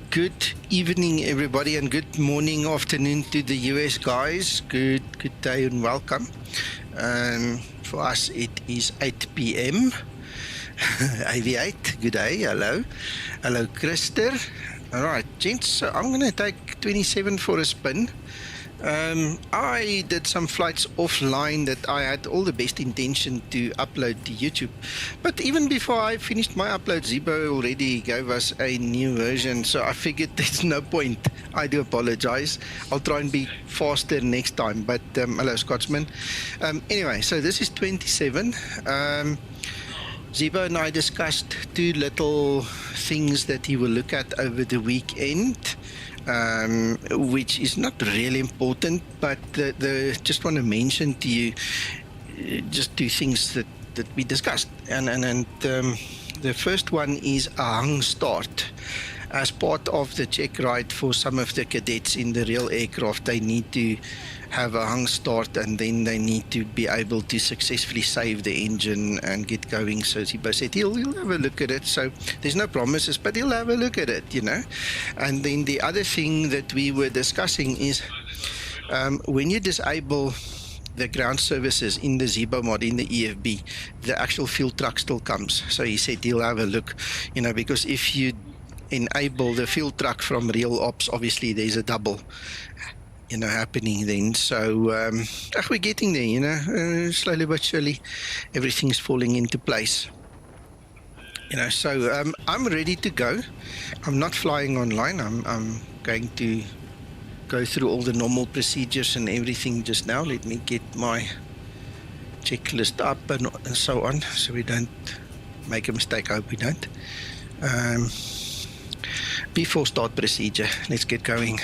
Good evening, everybody, and good morning, afternoon to the US guys. Good day and welcome. For us, it is 8 p.m. AV8, good day, hello. Hello, Krister. All right, gents, so I'm going to take 27 for a spin. I did some flights offline that I had all the best intention to upload to YouTube. But even before I finished my upload, Zibo already gave us a new version, so I figured there's no point. I do apologize. I'll try and be faster next time. But hello, Scotsman. Anyway, so this is 27. Zibo and I discussed two little things that he will look at over the weekend. Which is not really important, but just want to mention to you just two things that we discussed. And the first one is a hung start. As part of the check ride for some of the cadets in the real aircraft, they need to have a hung start, and then they need to be able to successfully save the engine and get going. So Zibo said he'll have a look at it. So there's no promises, but he'll have a look at it, you know. And then the other thing that we were discussing is when you disable the ground services in the Zibomod, in the EFB, the actual fuel truck still comes. So he said he'll have a look, you know, because if you enable the fuel truck from real ops, obviously there's a double, you know, happening then. So we're getting there, you know, slowly but surely everything's falling into place, you know. So I'm ready to go. I'm not flying online. I'm going to go through all the normal procedures and everything just now. Let me get my checklist up and so on, so we don't make a mistake. I hope we don't. Before start procedure, let's get going.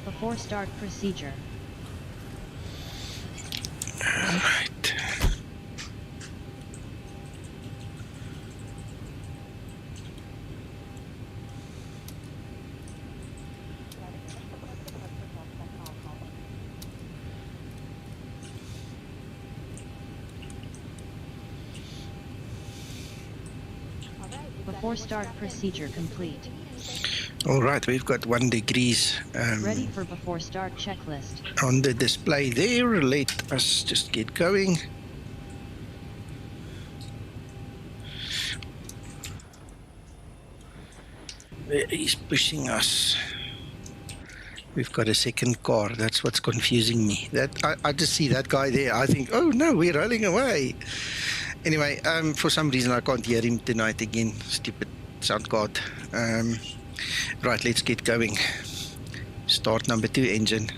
Before start procedure. All right. Before start procedure complete. All right, we've got 1 degree Ready for before start checklist. on the display there. Let us just get going. Where is pushing us? We've got a second car. That's what's confusing me. That I just see that guy there. I think, oh no, we're rolling away. Anyway, for some reason I can't hear him tonight again. Stupid sound card. Right, let's get going. Start number 2 engine.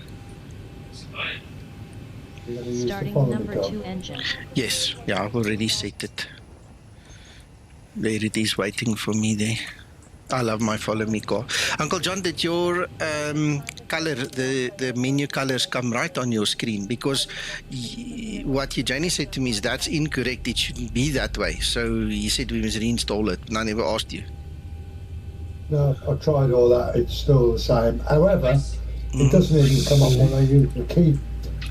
Starting number 2 engine. Yes, yeah, I've already set it. There it is waiting for me there. I love my follow me car. Uncle John, did your color, the menu colors come right on your screen? Because what Eugenie said to me is that's incorrect. It shouldn't be that way. So he said we must reinstall it, and I never asked you. No, I tried all that. It's still the same. However, it doesn't even come on when I use the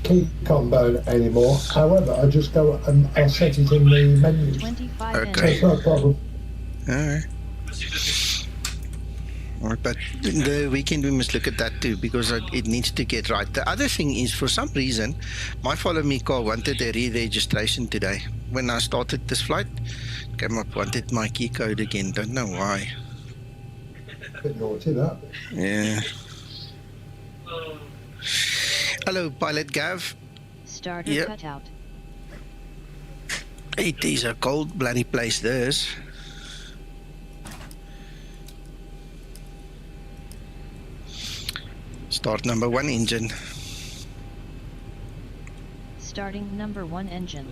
key combo anymore. However, I just go and I'll set it in the menus. 25 Okay. It's no problem. All right. All right, but the weekend we must look at that too, because it needs to get right. The other thing is, for some reason, my follow me car wanted a re-registration today. When I started this flight, came up, wanted my key code again. Don't know why. Bit naughty, that. Yeah. Hello, Pilot Gav. Starter Yep. cutout. It is a cold bloody place, this. Start number 1 engine. Starting number 1 engine.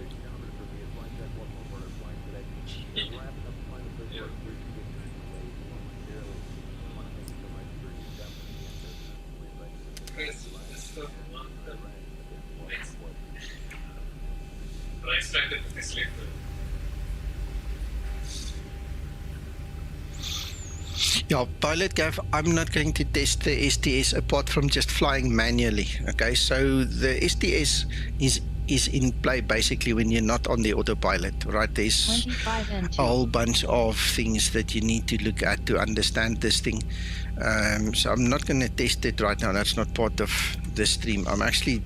Yeah, Pilot Gav, I'm not going to test the STS apart from just flying manually. Okay, so the STS is is in play basically when you're not on the autopilot, right? There's 25 and 2. a whole bunch of things that you need to look at to understand this thing. So I'm not going to test it right now. That's not part of the stream. I'm actually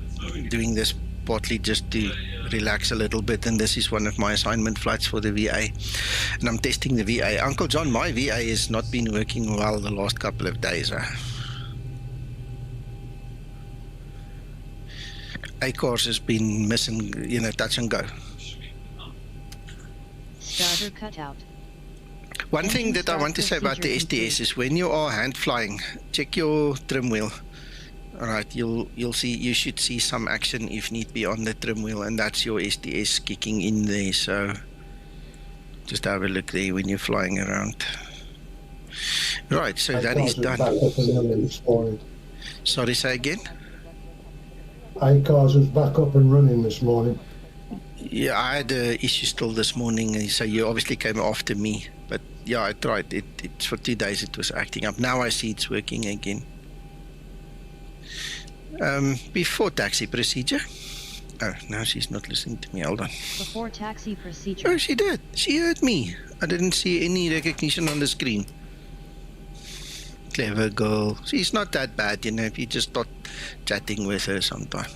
doing this partly just to relax a little bit, and this is one of my assignment flights for the VA, and I'm testing the VA. Uncle John, my VA has not been working well the last couple of days. A-Cars has been missing, touch and go. Starter cutout. One thing that I want to say about the STS is when you are hand flying, check your trim wheel. All right, you should see some action if need be on the trim wheel, and that's your STS kicking in there. So just have a look there when you're flying around. Right, so that is done. Sorry, say again? A-Cars was back up and running this morning. Yeah, I had an issue still this morning, so you obviously came after me. But yeah, I tried. It's for 2 days it was acting up. Now I see it's working again. Before taxi procedure. Oh, now she's not listening to me. Hold on. Before taxi procedure. Oh, she did. She heard me. I didn't see any recognition on the screen. Clever girl. She's not that bad, if you just start chatting with her sometime.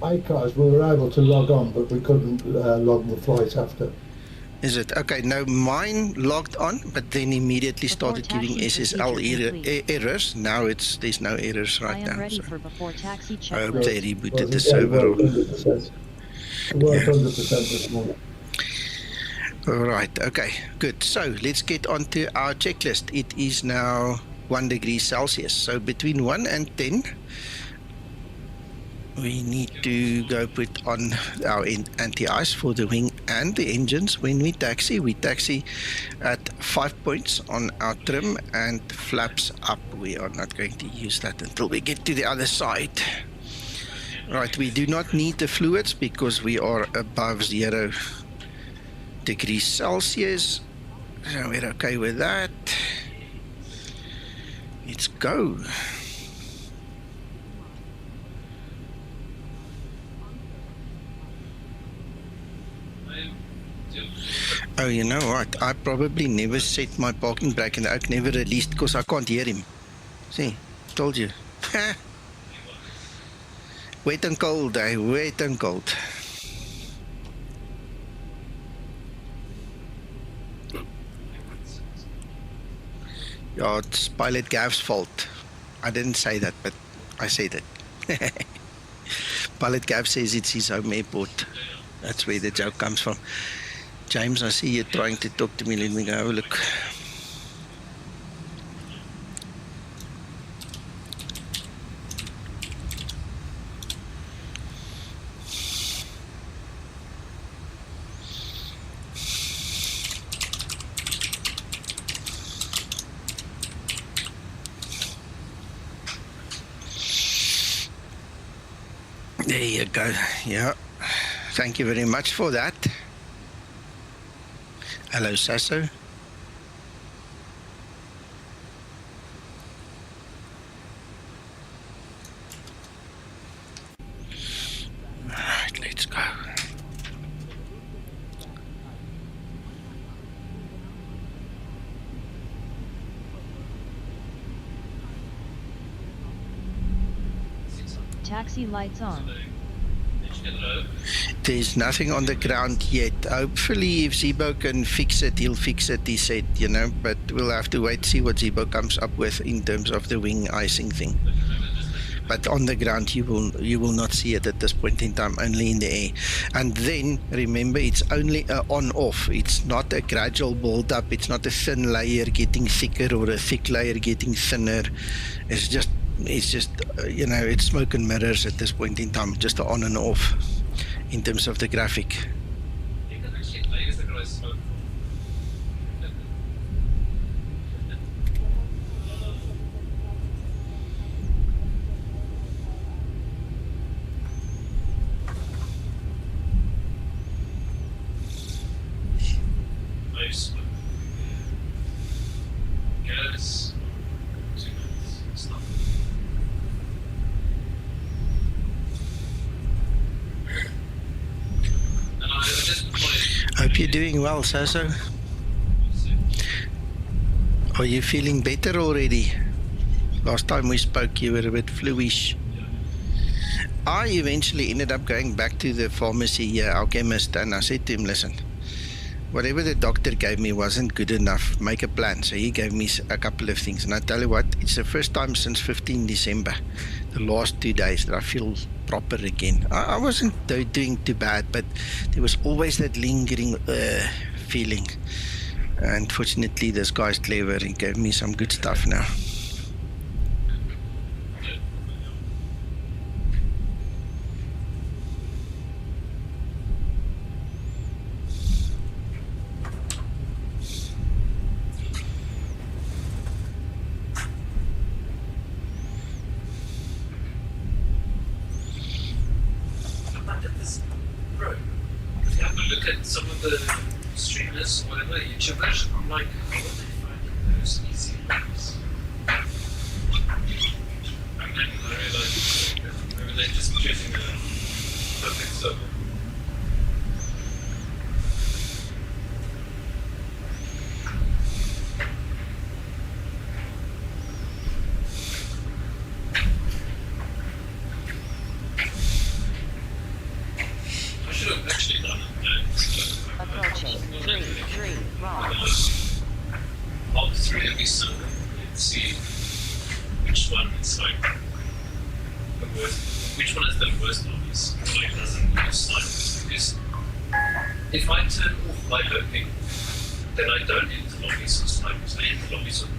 A-Cars, we were able to log on, but we couldn't log the flight after. Is it? Okay, no, mine logged on, but then immediately started giving SSL errors. Now there's no errors right now. So I hope they rebooted the server. 100%. It worked 100% this morning. All right, okay, good. So let's get on to our checklist. It is now 1 degree Celsius. So between 1 and 10, we need to go put on our anti-ice for the wing and the engines. When we taxi at 5 points on our trim and flaps up. We are not going to use that until we get to the other side. Right, we do not need the fluids because we are above 0 degrees Celsius. So we're okay with that. Let's go. Oh, you know what? I probably never set my parking brake and the oak never released because I can't hear him. See, told you. Wet and cold, wet and cold. Yeah, it's Pilot Gav's fault. I didn't say that, but I said it. Pilot Gav says it's his home airport. That's where the joke comes from. James, I see you trying to talk to me. Let me go have a look. There you go. Yeah. Thank you very much for that. Hello, Sasso. Alright, let's go. Taxi lights on. There's nothing on the ground yet. Hopefully, if Zibo can fix it, he'll fix it, he said, but we'll have to wait to see what Zibo comes up with in terms of the wing icing thing. But on the ground, you will not see it at this point in time, only in the air. And then, remember, it's only on-off. It's not a gradual build-up. It's not a thin layer getting thicker or a thick layer getting thinner. It's just it's smoke and mirrors at this point in time, just on and off in terms of the graphic. Nice. Yes. Hope you're doing well, Sasso. Are you feeling better already? Last time we spoke, you were a bit fluish. I eventually ended up going back to the pharmacy, our chemist, and I said to him, listen, whatever the doctor gave me wasn't good enough. Make a plan. So he gave me a couple of things. And I tell you what, it's the first time since 15 December, the last 2 days, that I feel proper again. I wasn't doing too bad, but there was always that lingering feeling. And fortunately, this guy's clever. He gave me some good stuff now. Some of the streamers, whatever, YouTubers, I'm like, how do they find those easy ways? And then I realized maybe they're just choosing a perfect server. I should have actually done it. Approaching 3 wrong. All three of these and see which one is like the worst, which one is the worst of these, so it doesn't use snipers. Because if I turn off my lurking, then I don't enter lobbies with snipers. I enter lobbies with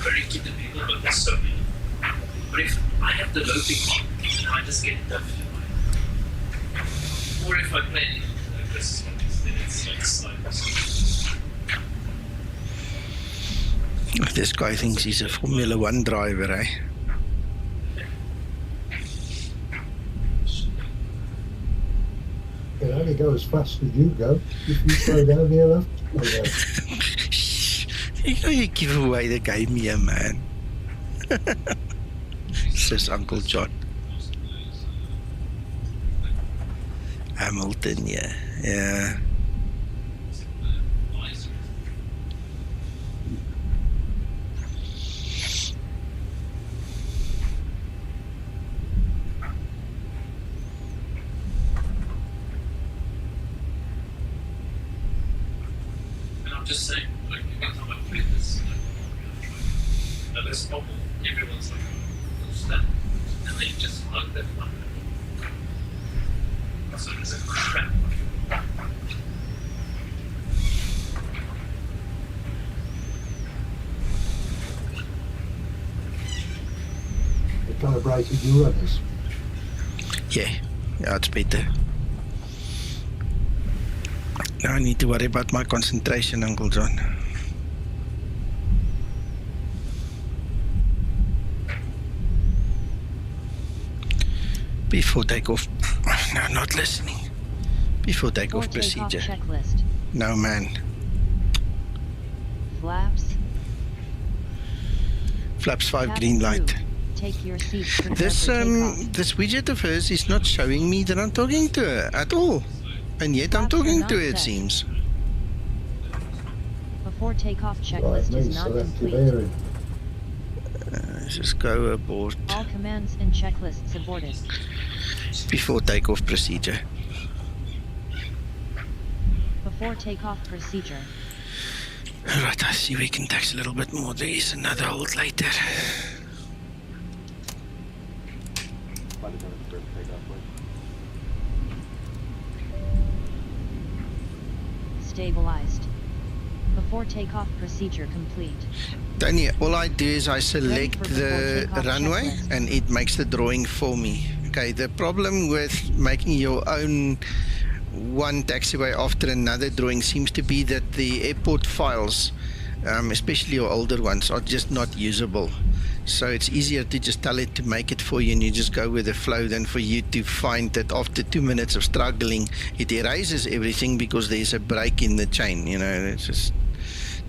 very gifted people, but there's so many. But if I have the lurking on, then I just get dumped in my. Or if I play any versus lobbies, then it's like snipers. This guy thinks he's a Formula 1 driver, eh? It only go as fast as you go. If you slow down near enough, You know you give away the game here, man. Says Uncle John. Hamilton, yeah. Yeah. I'm just saying, like, every time I play this, like, this bubble, everyone's like, what's that? And they just hug that one. So it's a crap. they calibrated your runners. Yeah, it's better. Now I need to worry about my concentration, Uncle John. Before takeoff. No, not listening. Before takeoff procedure. Checklist. No, man. Flaps. Flaps 5 Cabin green light. crew, take your seat. Prepare This for takeoff. this widget of hers is not showing me that I'm talking to her at all. And yet I'm Flaps are talking not to her, it set. seems. Before takeoff Right, checklist is me not selective complete. hearing. Let's just go aboard. All commands and checklists aborted. Before takeoff procedure. Before takeoff procedure. Alright, I see we can tax a little bit more. There is another hold later. Stabilized. Before takeoff procedure complete. Tony, all I do is I select for the before takeoff runway checklist. and it makes the drawing for me. Okay, the problem with making your own one taxiway after another drawing seems to be that the airport files, especially your older ones, are just not usable. So it's easier to just tell it to make it for you and you just go with the flow than for you to find that after 2 minutes of struggling, it erases everything because there's a break in the chain. You know, it's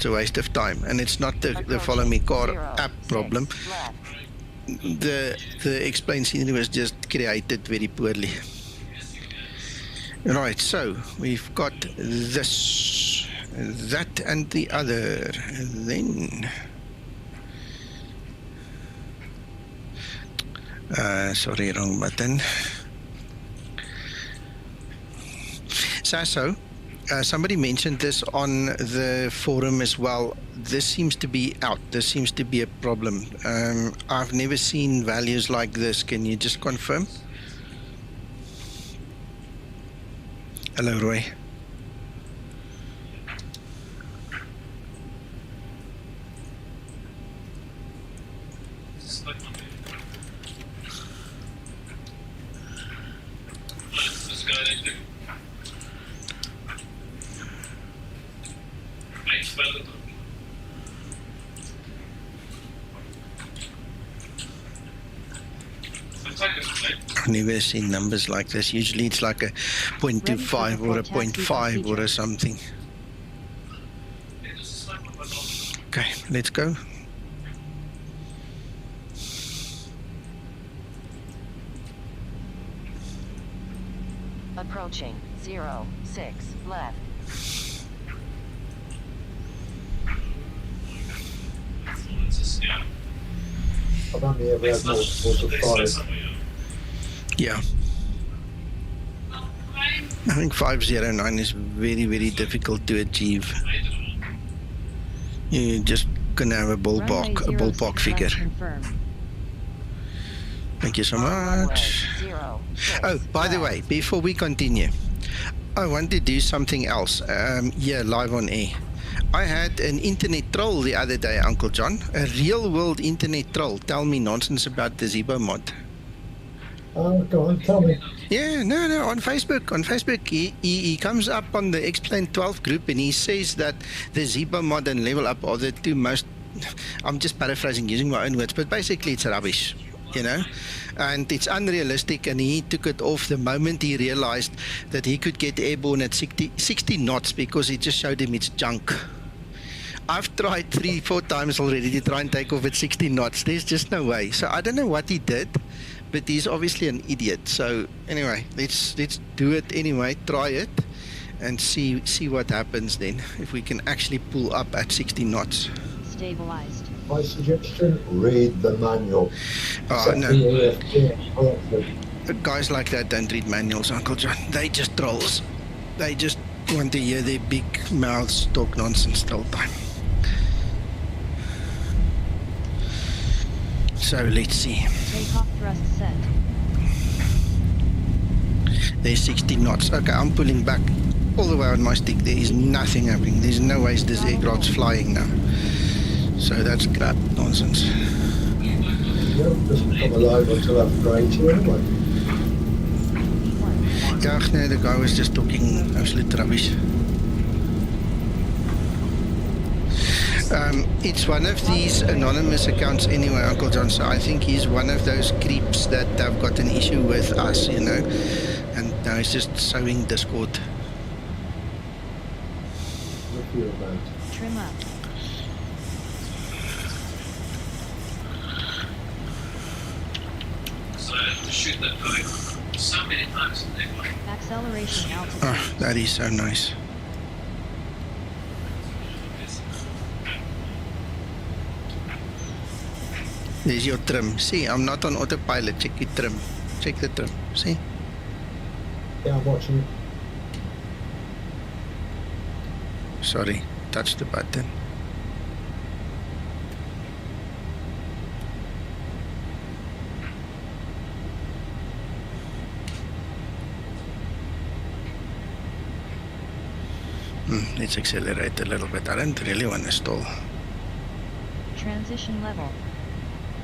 a waste of time. And it's not the Follow Me Car app problem. The explain scenery was just created very poorly. Right, so we've got this, that, and the other. And then, sorry, wrong button. Sasso, somebody mentioned this on the forum as well. This seems to be out. This seems to be a problem. I've never seen values like this. Can you just confirm? Hello, Roy. I've never seen numbers like this. Usually it's like a 0.25 or a 0.5 or a something. Okay, let's go. Approaching 0.6 left. I've only ever had multiples of 5. Yeah. I think 509 is very, very difficult to achieve. You're just gonna have a ballpark figure. Thank you so much. Oh, by the way, before we continue, I want to do something else. Yeah, live on air. I had an internet troll the other day, Uncle John. A real world internet troll. Tell me nonsense about the Zibomod. Oh, go on, tell me. Yeah, no, on Facebook. On Facebook, he comes up on the Explain 12 group and he says that the Zibomod and Level Up are the two most, I'm just paraphrasing using my own words, but basically it's rubbish, you know, and it's unrealistic, and he took it off the moment he realized that he could get airborne at 60 knots because it just showed him it's junk. I've tried 3-4 times already to try and take off at 60 knots. There's just no way. So I don't know what he did, but he's obviously an idiot. So anyway, let's do it anyway. Try it and see what happens then. If we can actually pull up at 60 knots. Stabilized. My suggestion: read the manual. Oh no. The Guys like that don't read manuals, Uncle John. They just trolls. They just want to hear their big mouths talk nonsense the whole time. So let's see. Takeoff thrust set. There's 60 knots. Okay, I'm pulling back all the way on my stick. There is nothing happening. There's no way this aircraft's flying now. So that's crap nonsense. It doesn't come alive until after 80 anyway. Yeah, no, the guy was just talking absolute rubbish. It's one of these anonymous accounts anyway, Uncle John, so I think he's one of those creeps that have got an issue with us, you know, and now he's just sowing discord. Trim up. So I have to shoot that guy so many times in the day. Acceleration altitude. Oh, that is so nice. There's your trim. See, I'm not on autopilot. Check your trim. Check the trim. See? Yeah, I'm watching it. Sorry, touch the button. Let's accelerate a little bit. I don't really want to stall. Transition level.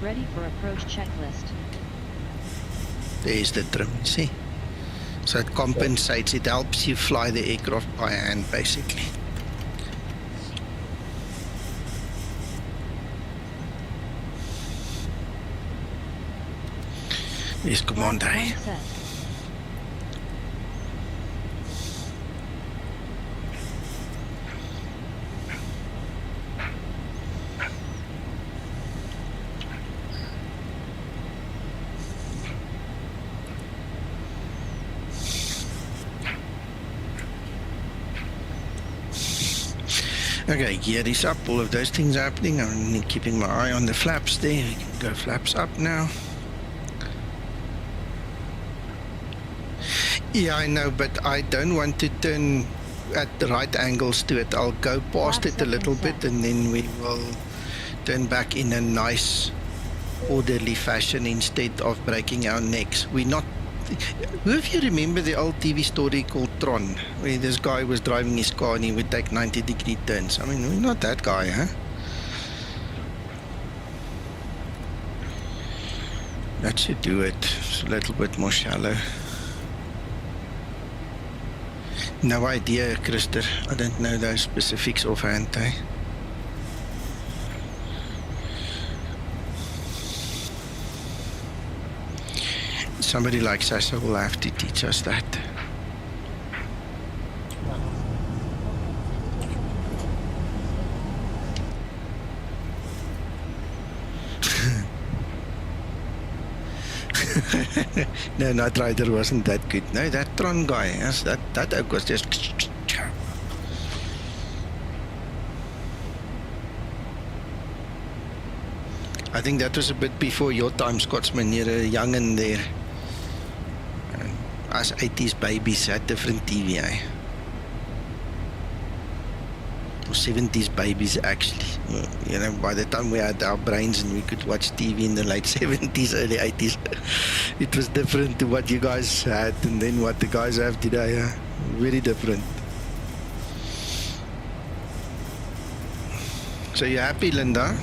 Ready for approach checklist. There's the trim, see? So it compensates, it helps you fly the aircraft by hand, basically. There's command A. Set. Okay, gear is up. All of those things are happening. I'm keeping my eye on the flaps there. We can go flaps up now. Yeah, I know, but I don't want to turn at the right angles to it. I'll go past it a little bit and then we will turn back in a nice orderly fashion instead of breaking our necks. We're not... If you remember the old TV story called Tron, where this guy was driving his car and he would take 90-degree turns. I mean, we're not that guy, huh? That should do it. It's a little bit more shallow. No idea, Krister. I don't know those specifics offhand, eh? Somebody like Sasha will have to teach us that. No, Night Rider wasn't that good. No, that Tron guy, yes, that oak was just... I think that was a bit before your time, Scotsman. You're a young'un there. Us 80s babies had different TV, eh? Or 70s babies, actually. You know, by the time we had our brains and we could watch TV in the late 70s, early 80s, it was different to what you guys had and then what the guys have today, eh? Very different. So you happy, Linda?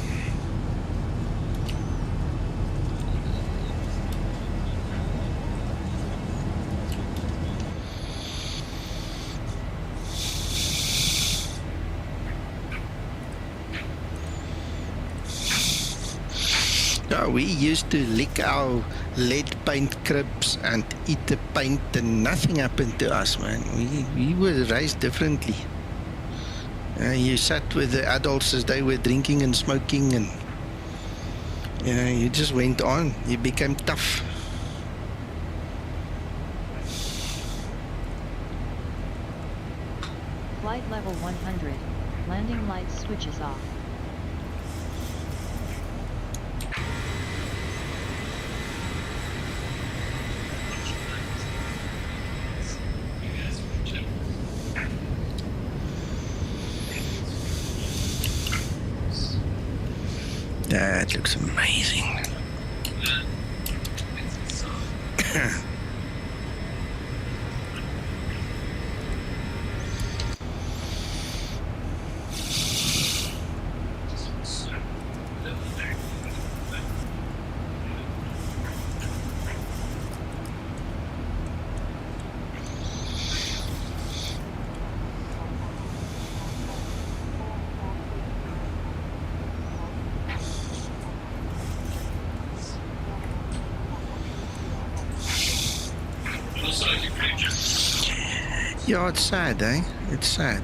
Yeah, we used to lick our lead paint cribs and eat the paint and nothing happened to us, man. We were raised differently. You sat with the adults as they were drinking and smoking and, you know, you just went on. You became tough. Flight level 100. Landing lights switches off. That looks amazing. Yeah, it's sad, eh? It's sad.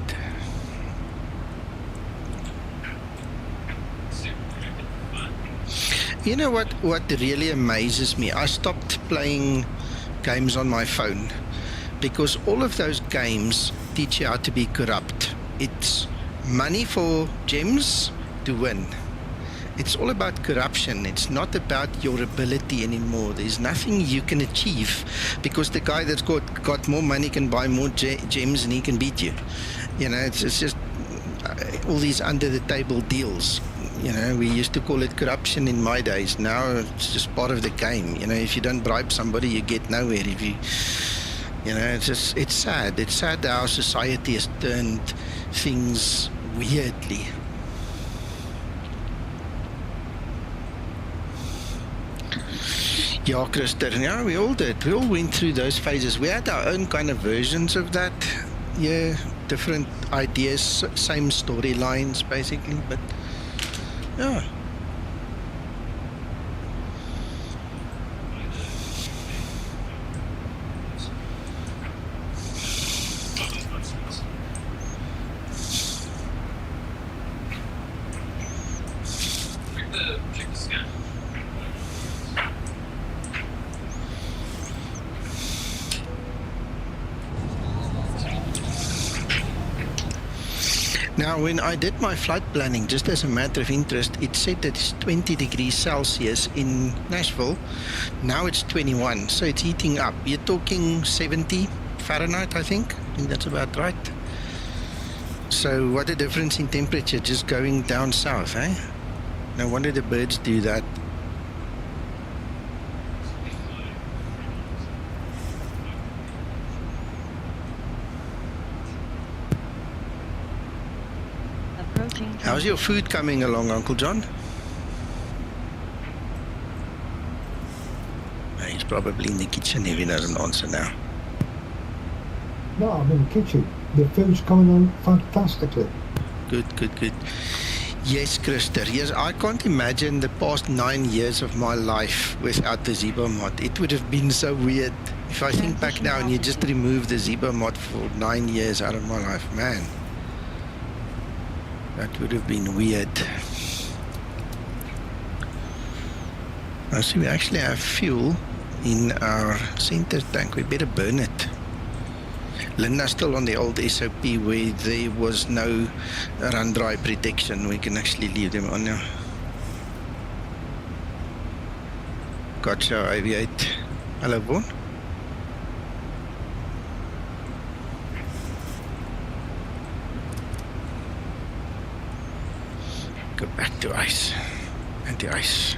You know what really amazes me? I stopped playing games on my phone because all of those games teach you how to be corrupt. It's money for gems to win. It's all about corruption. It's not about your ability anymore. There's nothing you can achieve because the guy that's got more money can buy more gems and he can beat you. You know, it's just all these under the table deals. You know, we used to call it corruption in my days. Now it's just part of the game. You know, if you don't bribe somebody, you get nowhere. If you know, it's sad. It's sad how society has turned things weirdly. Yeah, Krister, yeah, we all did. We all went through those phases. We had our own kind of versions of that. Yeah, different ideas, same storylines, basically, but yeah. Now, when I did my flight planning, just as a matter of interest, it said that it's 20 degrees Celsius in Nashville. Now it's 21, so it's heating up. You're talking 70 Fahrenheit, I think. I think that's about right. So what a difference in temperature just going down south, eh? No wonder the birds do that. Approaching. How's your food coming along, Uncle John? He's probably in the kitchen if he doesn't answer now. No, I'm in the kitchen. The food's coming on fantastically. Good, good, good. Yes, Christer. Yes, I can't imagine the past 9 years of my life without the Zibomod. It would have been so weird. If I think back now and you just remove the Zibomod for 9 years out of my life, man, that would have been weird. So we actually have fuel in our center tank. We better burn it. Linda's still on the old SOP where there was no run dry protection. We can actually leave them on now. Gotcha, Aviate. Hello, Vaughn. Go back to ice. Anti-ice.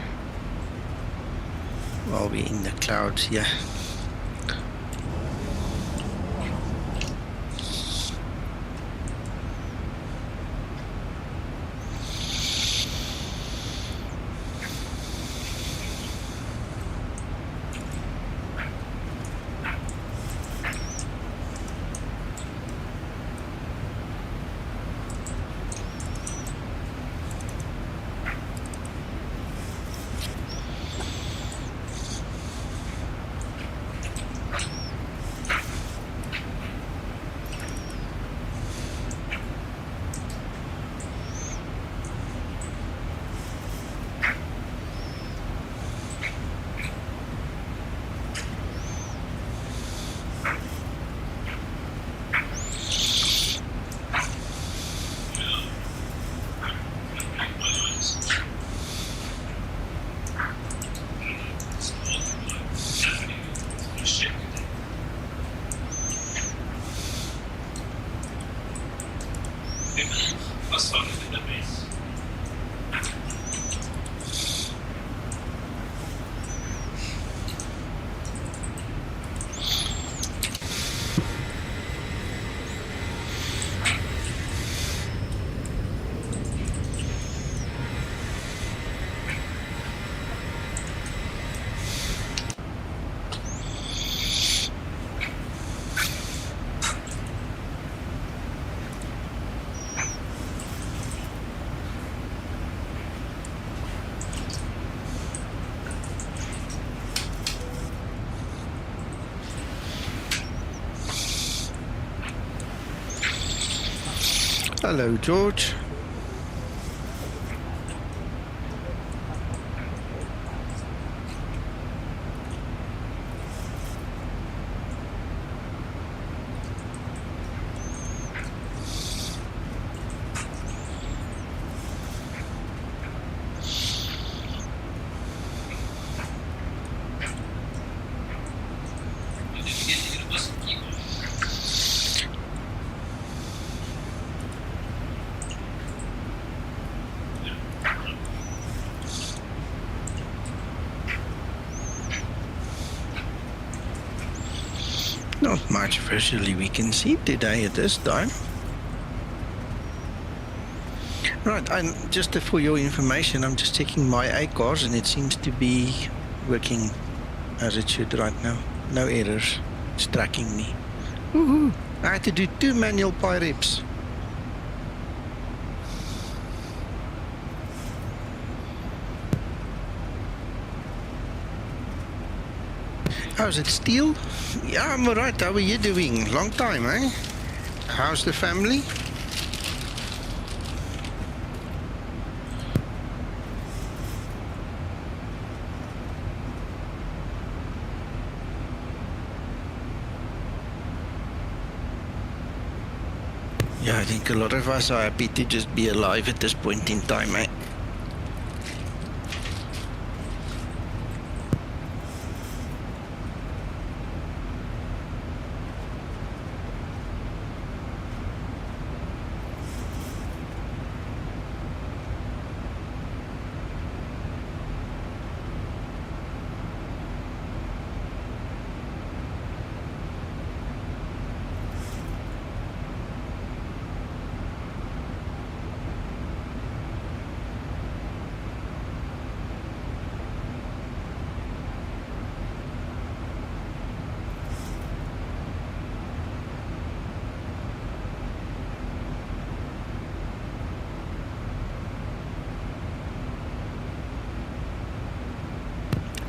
While we're in the clouds here. Hello, George. Not much visually we can see today at this time. Right, and just for your information, I'm just checking my ACARS and it seems to be working as it should right now. No errors. It's tracking me. Woohoo! I had to do 2 manual pi reps. How's it, Steel? Yeah, I'm alright. How are you doing? Long time, eh? How's the family? Yeah, I think a lot of us are happy to just be alive at this point in time, eh?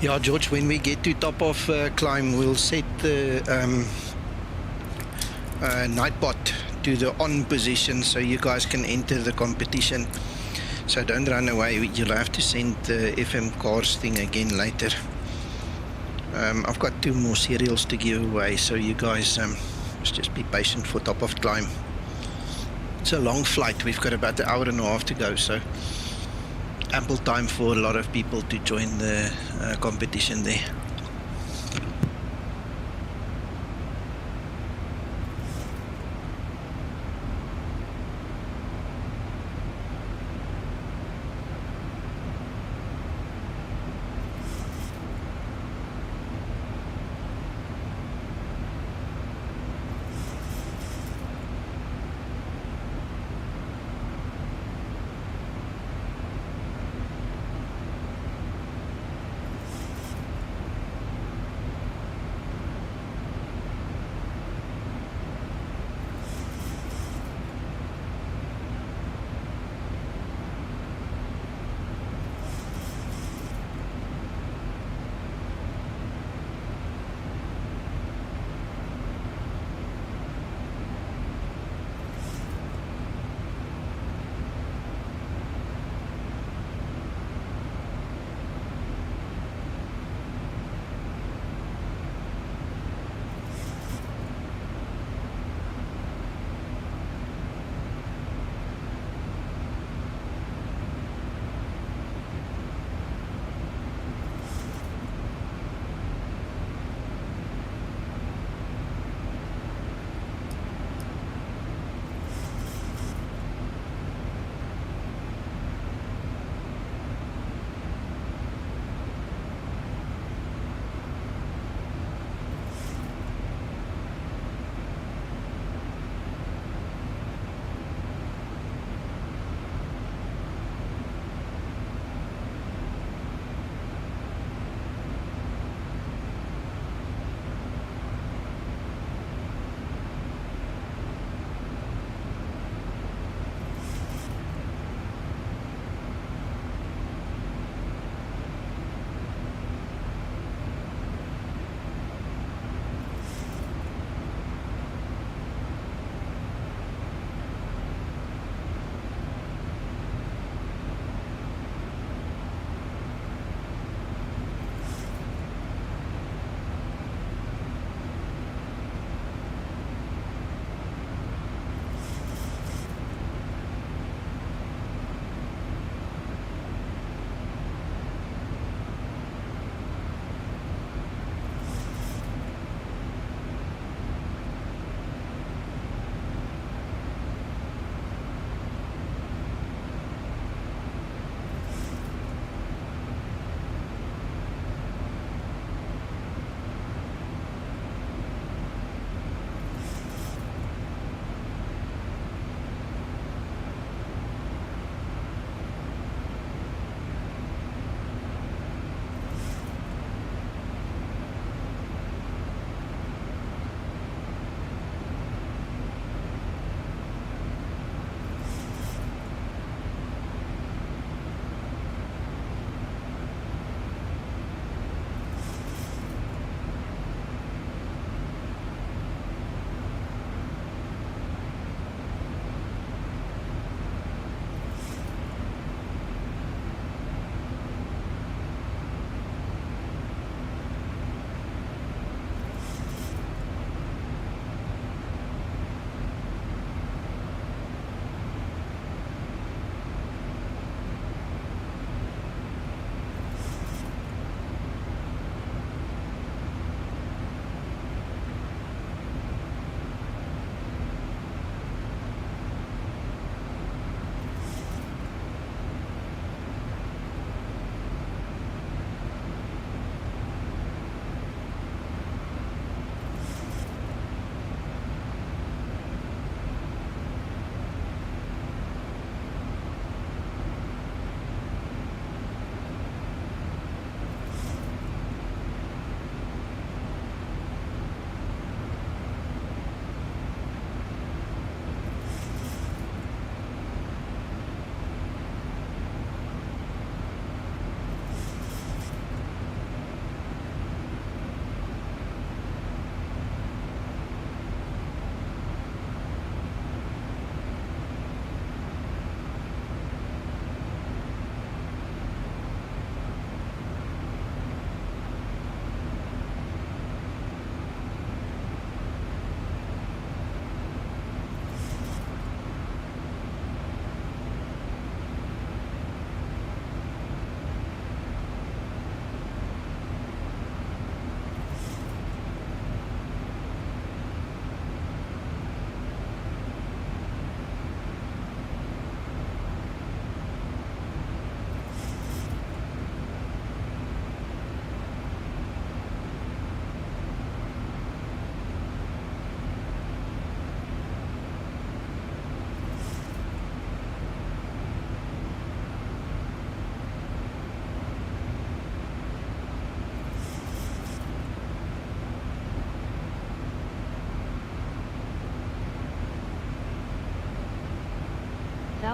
Yeah, George, when we get to top of climb, we'll set the nightbot to the on position so you guys can enter the competition. So don't run away. You'll have to send the FM cars thing again later. I've got 2 more cereals to give away, so you guys must just be patient for top of climb. It's a long flight. We've got about an hour and a half to go, so ample time for a lot of people to join the competition there.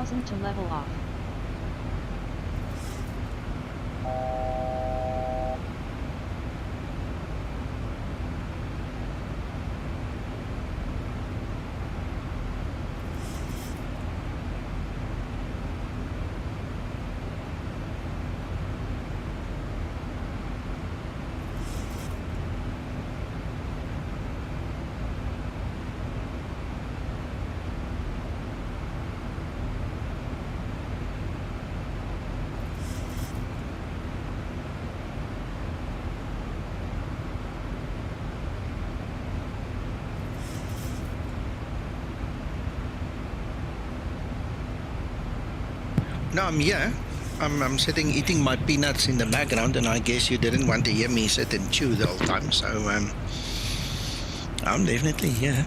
1000 to level off. No, I'm here. I'm sitting eating my peanuts in the background, and I guess you didn't want to hear me sit and chew the whole time, so I'm definitely here.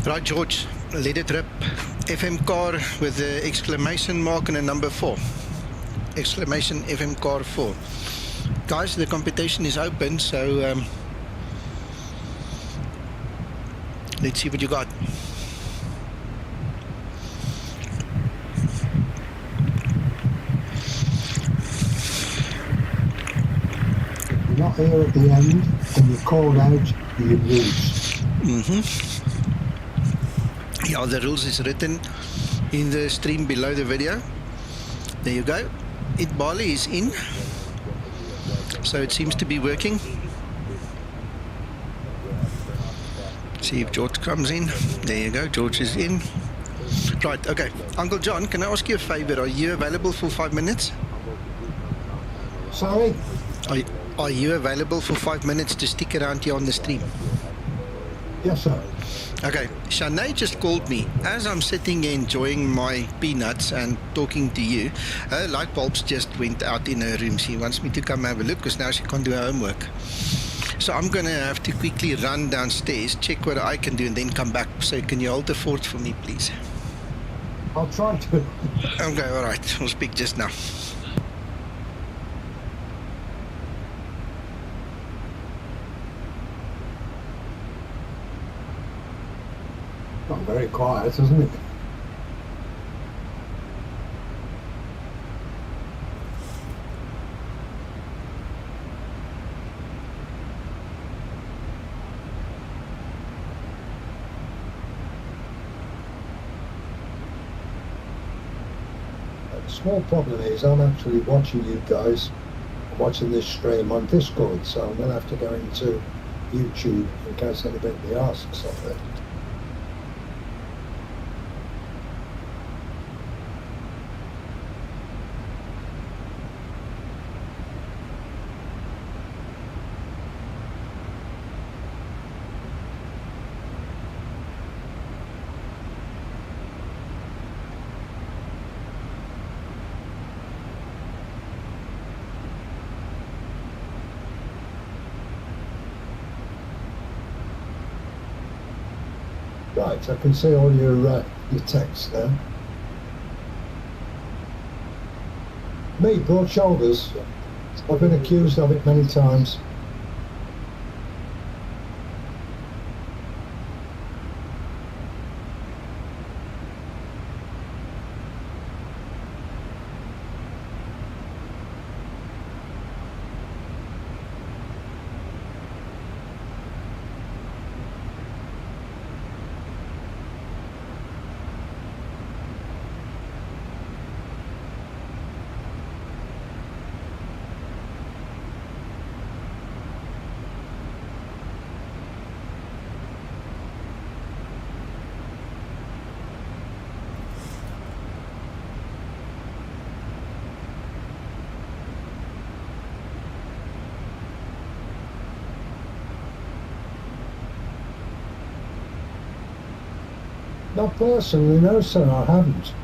Right, George, let it rip. FM car with the exclamation mark and a number 4. Exclamation FM car 4. Guys, the competition is open, so let's see what you got. If you're not here at the end and you're called out, you lose. Yeah, the rules is written in the stream below the video. There you go. It Bali is in, so it seems to be working. See if George comes in. There you go, George is in. Right, okay. Uncle John, can I ask you a favor? Are you available for 5 minutes? Sorry? Are you available for 5 minutes to stick around here on the stream? Yes, sir. Okay, Shanae just called me. As I'm sitting here enjoying my peanuts and talking to you, her light bulbs just went out in her room. She wants me to come have a look because now she can't do her homework. So I'm going to have to quickly run downstairs, check what I can do, and then come back. So can you hold the fort for me, please? I'll try to. Okay, all right. We'll speak just now. Got very quiet, isn't it? The small problem is I'm actually watching you guys, watching this stream on Discord, so I'm going to have to go into YouTube in case anybody asks of it. Right, I can see all your text now. Me, broad shoulders. I've been accused of it many times. Not personally, no sir, I haven't.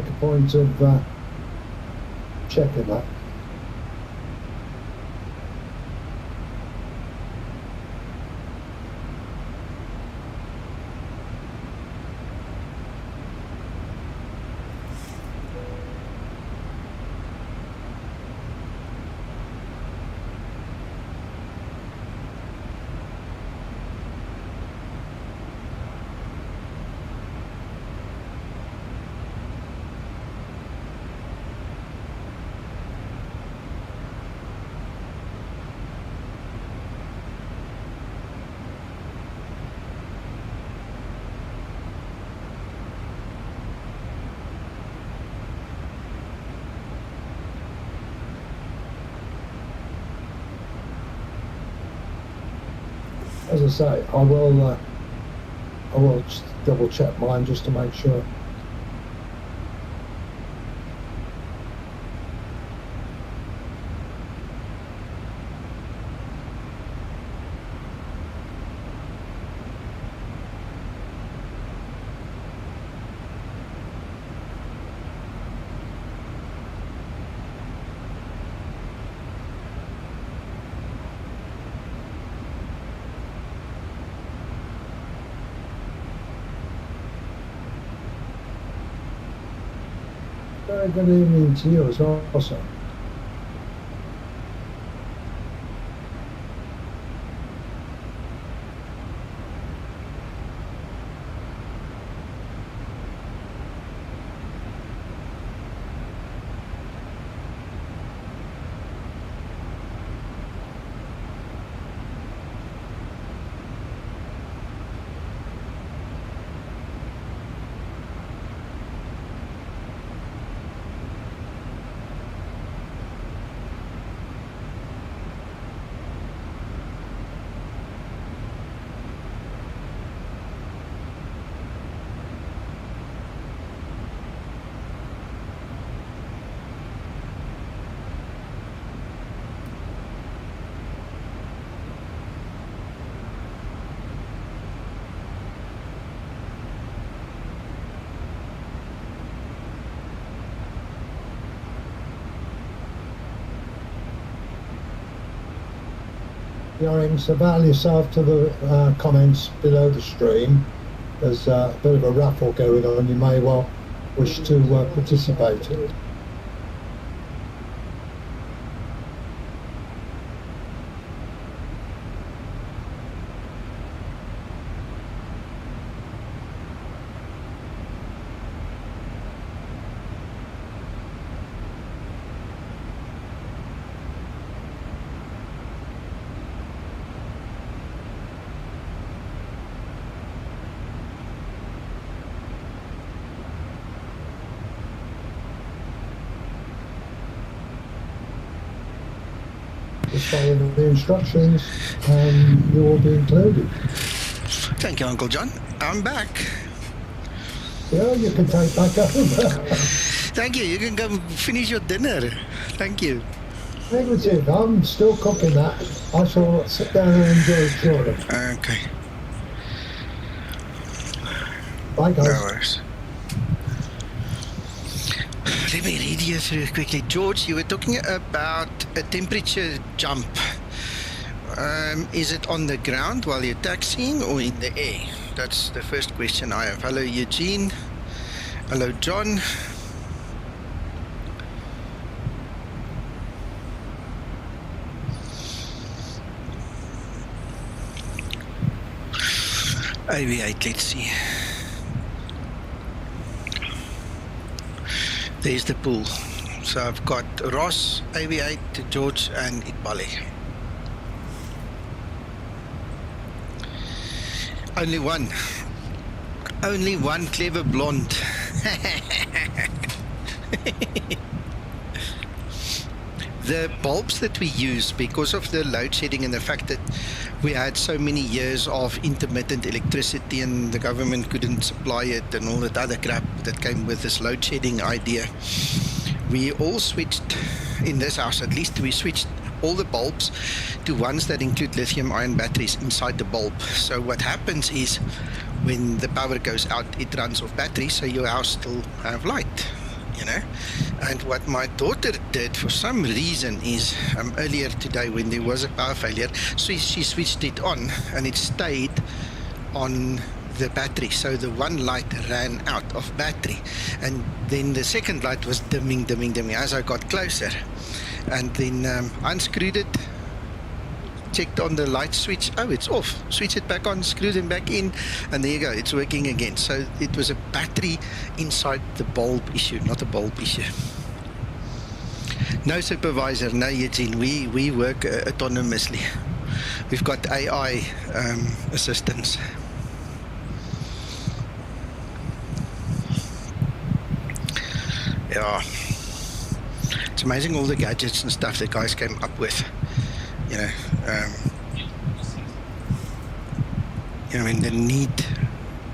make a point of checking that. As I say, I will just double check mine just to make sure. Very good evening to you as well, also. Yorings, avail yourself to the comments below the stream. There's a bit of a raffle going on. You may well wish to participate. Just follow the instructions and you will be included. Thank you, Uncle John. I'm back. Yeah, you can take back over. Thank you. You can go finish your dinner. Thank you. Negative. I'm still cooking that. I shall sit down and enjoy it shortly. Okay. Bye, guys. No worries. Let me read you through quickly. George, you were talking about a temperature jump. Is it on the ground while you're taxiing or in the air? That's the first question I have. Hello, Eugene. Hello, John. AV8, let's see. There's the pool. So I've got Ross, AV8, George and Itbali. Only one. Only one clever blonde. The bulbs that we use, because of the load shedding and the fact that we had so many years of intermittent electricity and the government couldn't supply it and all that other crap that came with this load shedding idea, we all switched, in this house at least, we switched all the bulbs to ones that include lithium ion batteries inside the bulb. So what happens is when the power goes out, it runs off battery, so your house still have light. you know. And what my daughter did for some reason is, earlier today when there was a power failure, so she switched it on and it stayed on the battery. So the one light ran out of battery, and then the second light was dimming as I got closer. And then unscrewed it, checked on the light switch, oh, it's off, switch it back on, screw them back in, and there you go, it's working again. So it was a battery inside the bulb issue, not a bulb issue. No supervisor, no Eugene, we work autonomously. We've got AI assistance. Yeah, it's amazing all the gadgets and stuff the guys came up with. You know, when the need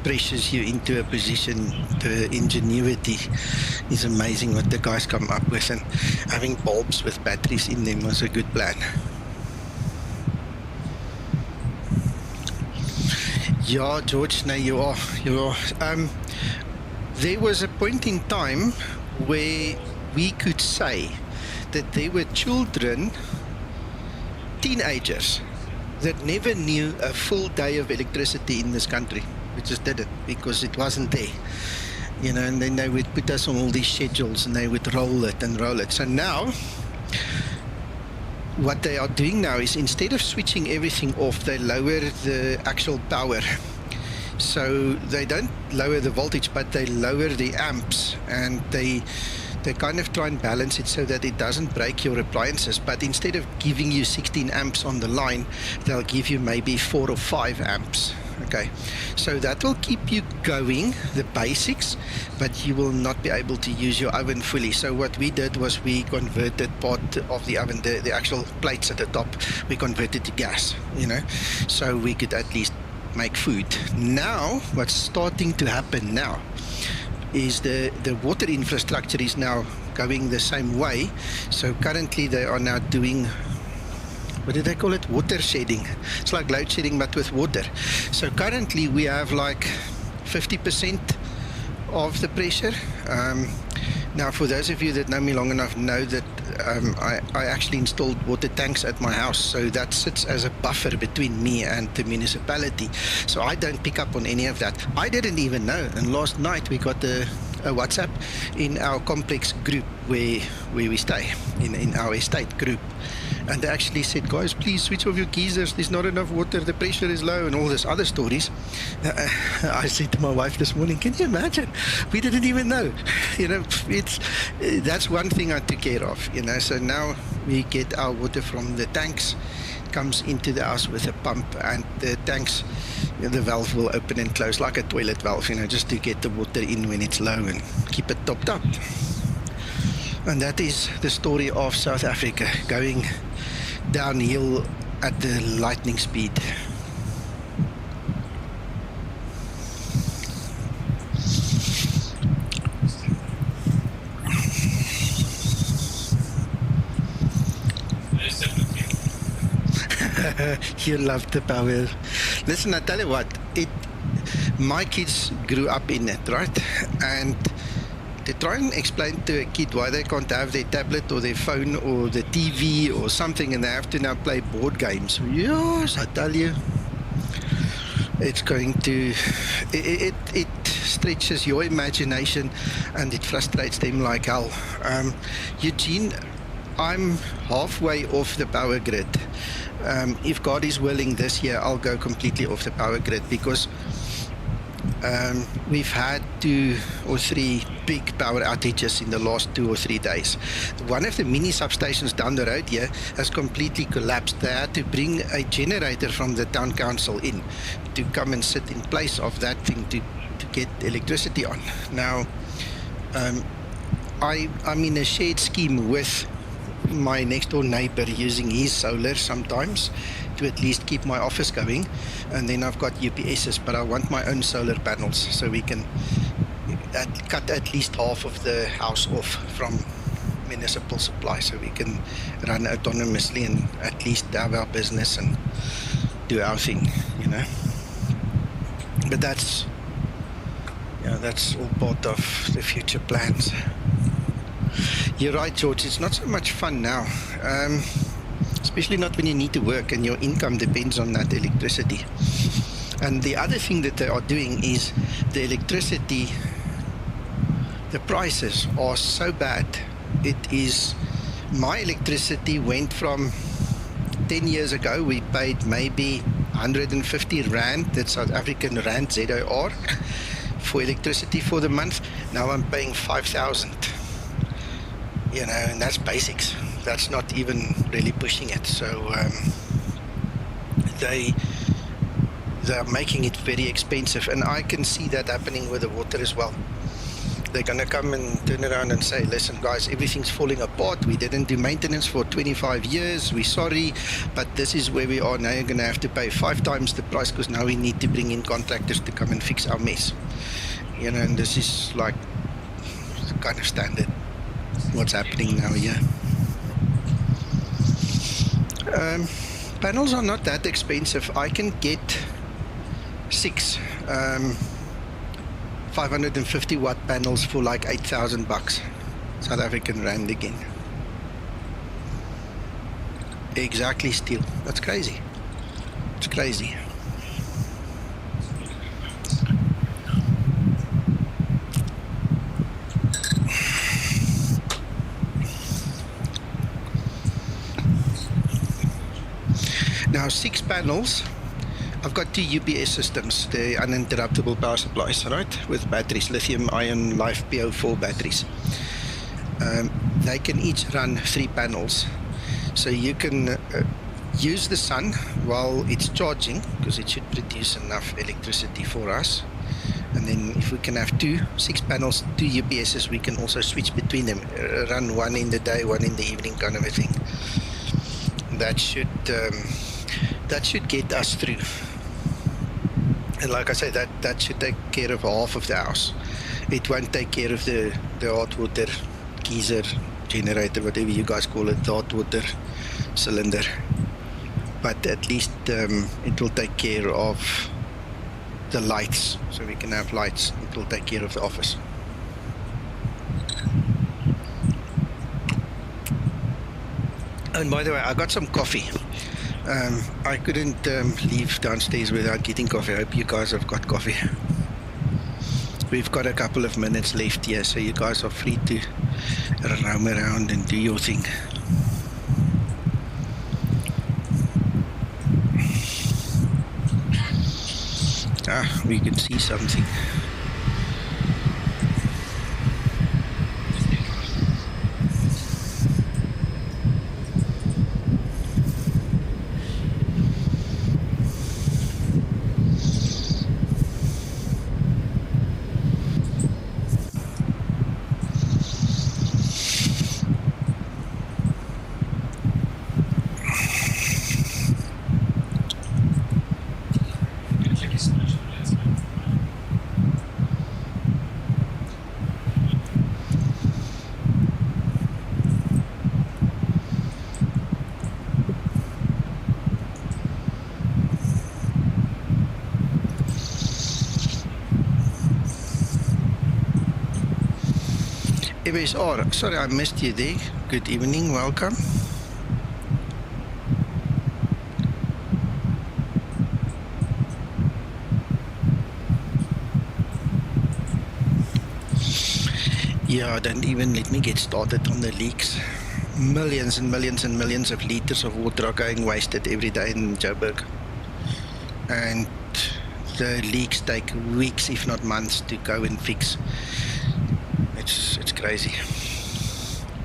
pressures you into a position, the ingenuity is amazing what the guys come up with, and having bulbs with batteries in them was a good plan. Yeah, George, no, you are. There was a point in time where we could say that there were children, teenagers, that never knew a full day of electricity in this country. We just did it because it wasn't there, you know, and then they would put us on all these schedules and they would roll it. So now what they are doing now is, instead of switching everything off, they lower the actual power. So they don't lower the voltage, but they lower the amps, and they kind of try and balance it so that it doesn't break your appliances. But instead of giving you 16 amps on the line, they'll give you maybe 4 or 5 amps. Okay, so that will keep you going, the basics, but you will not be able to use your oven fully. So what we did was we converted part of the oven, the actual plates at the top, we converted to gas, you know, so we could at least make food. Now, what's starting to happen now is the water infrastructure is now going the same way. So currently they are now doing, what do they call it? Water shedding. It's like load shedding but with water. So currently we have like 50% of the pressure. Now for those of you that know me long enough know that I actually installed water tanks at my house, so that sits as a buffer between me and the municipality, so I don't pick up on any of that. I didn't even know, and last night we got a WhatsApp in our complex group where we stay, in our estate group, and they actually said, guys, please switch off your geysers, there's not enough water, the pressure is low, and all this other stories. I said to my wife this morning, can you imagine? We didn't even know. You know, that's one thing I took care of, you know. So now we get our water from the tanks, comes into the house with a pump, and the tanks, you know, the valve will open and close like a toilet valve, you know, just to get the water in when it's low and keep it topped up. And that is the story of South Africa, going downhill at the lightning speed. You love the power. Listen, I tell you what, my kids grew up in it, right? And they try and explain to a kid why they can't have their tablet or their phone or the TV or something, and they have to now play board games. Yes, I tell you, it's going to, it stretches your imagination and it frustrates them like hell. Eugene, I'm halfway off the power grid. If God is willing, this year I'll go completely off the power grid, because we've had 2 or 3 big power outages in the last 2 or 3 days. One of the mini substations down the road here has completely collapsed. They had to bring a generator from the town council in to come and sit in place of that thing to get electricity on. Now, I'm in a shared scheme with my next door neighbor using his solar sometimes to at least keep my office going, and then I've got UPSs, but I want my own solar panels so we can cut at least half of the house off from municipal supply, so we can run autonomously and at least have our business and do our thing, you know. But that's all part of the future plans. You're right, George. It's not so much fun now, especially not when you need to work and your income depends on that electricity. And the other thing that they are doing is the electricity, the prices are so bad. It is, my electricity went from 10 years ago, we paid maybe 150 Rand, that's South African Rand, ZAR, for electricity for the month. Now I'm paying 5,000. You know, and that's basics. That's not even really pushing it. So they're making it very expensive, and I can see that happening with the water as well. They're going to come and turn around and say, listen guys, everything's falling apart, we didn't do maintenance for 25 years, we're sorry, but this is where we are now. You're going to have to pay 5 times the price because now we need to bring in contractors to come and fix our mess. You know, and this is like kind of standard what's happening now here. Panels are not that expensive. I can get 6 550 watt panels for like 8,000 bucks, South African Rand again. Exactly, steel. That's crazy. It's crazy. Now 6 panels. I've got 2 UPS systems, the uninterruptible power supplies, right, with batteries, lithium-ion Life PO4 batteries. They can each run 3 panels, so you can use the sun while it's charging, because it should produce enough electricity for us. And then if we can have 6 panels, 2 UPSs, we can also switch between them, run one in the day, one in the evening, kind of a thing. That should get us through. And like I say, that should take care of half of the house. It won't take care of the hot water geyser, generator, whatever you guys call it, the hot water cylinder. But at least it will take care of the lights, so we can have lights. It will take care of the office. And by the way, I got some coffee. I couldn't leave downstairs without getting coffee. I hope you guys have got coffee. We've got a couple of minutes left here, so you guys are free to roam around and do your thing. We can see something. MSR, sorry I missed you there. Good evening, welcome. Yeah, don't even let me get started on the leaks. Millions and millions and millions of liters of water are going wasted every day in Joburg. And the leaks take weeks, if not months, to go and fix. It's crazy.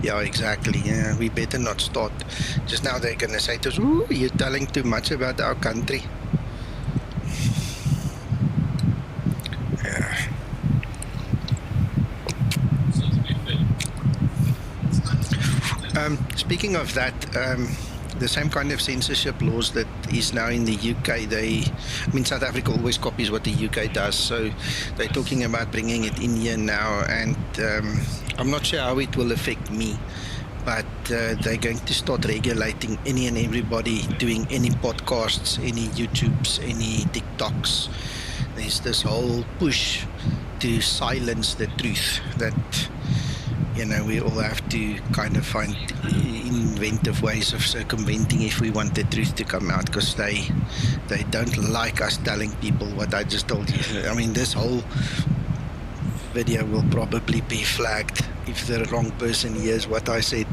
Yeah, exactly. Yeah, we better not start. Just now they're gonna say to us, "Ooh, you're telling too much about our country." Yeah. Speaking of that, the same kind of censorship laws that is now in the UK, South Africa always copies what the UK does, so they're talking about bringing it in here now, and I'm not sure how it will affect me, but they're going to start regulating any and everybody doing any podcasts, any YouTubes, any TikToks. There's this whole push to silence the truth that you know, we all have to kind of find inventive ways of circumventing if we want the truth to come out, because they don't like us telling people what I just told you. I mean, this whole video will probably be flagged if the wrong person hears what I said.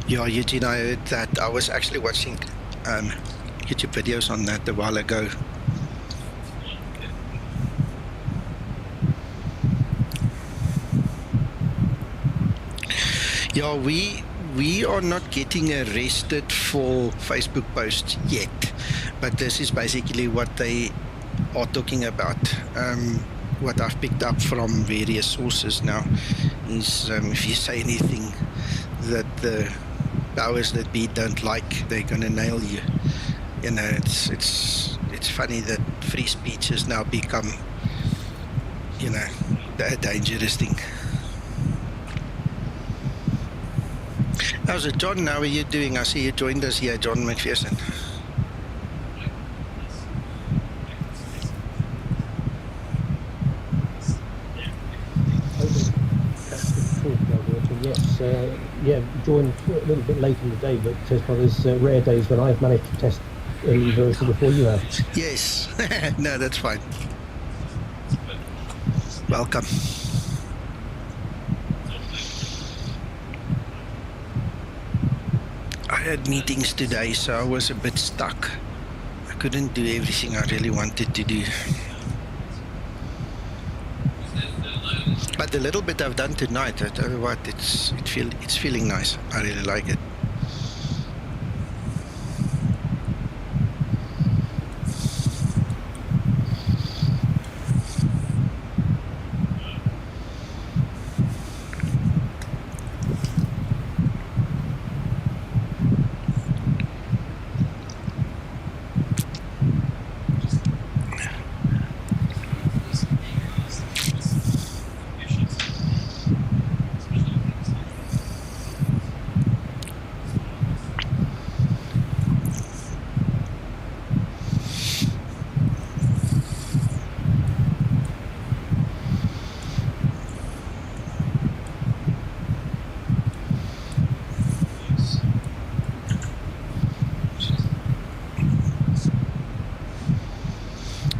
Yeah, Eugene, I heard that. I was actually watching YouTube videos on that a while ago. Yeah, we are not getting arrested for Facebook posts yet, but this is basically what they are talking about. What I've picked up from various sources now is if you say anything that the powers that be don't like, they're gonna nail you. You know, it's funny that free speech has now become, you know, a dangerous thing. How's it, John? How are you doing? I see you joined us here, John McPherson. Yes, yeah, joined a little bit late in the day, but it's one of those rare days when I've managed to test early version before you have. Yes, no, that's fine. Welcome. I had meetings today, so I was a bit stuck. I couldn't do everything I really wanted to do. But the little bit I've done tonight, I tell you what, it's feeling nice. I really like it.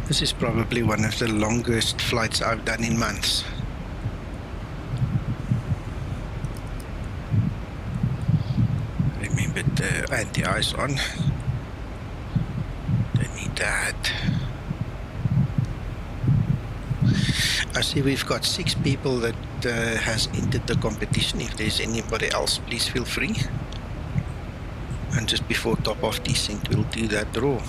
This is probably one of the longest flights I've done in months. Remember the anti-ice on. Don't need that. I see we've got 6 people that has entered the competition. If there's anybody else, please feel free. And just before top of descent, we'll do that draw.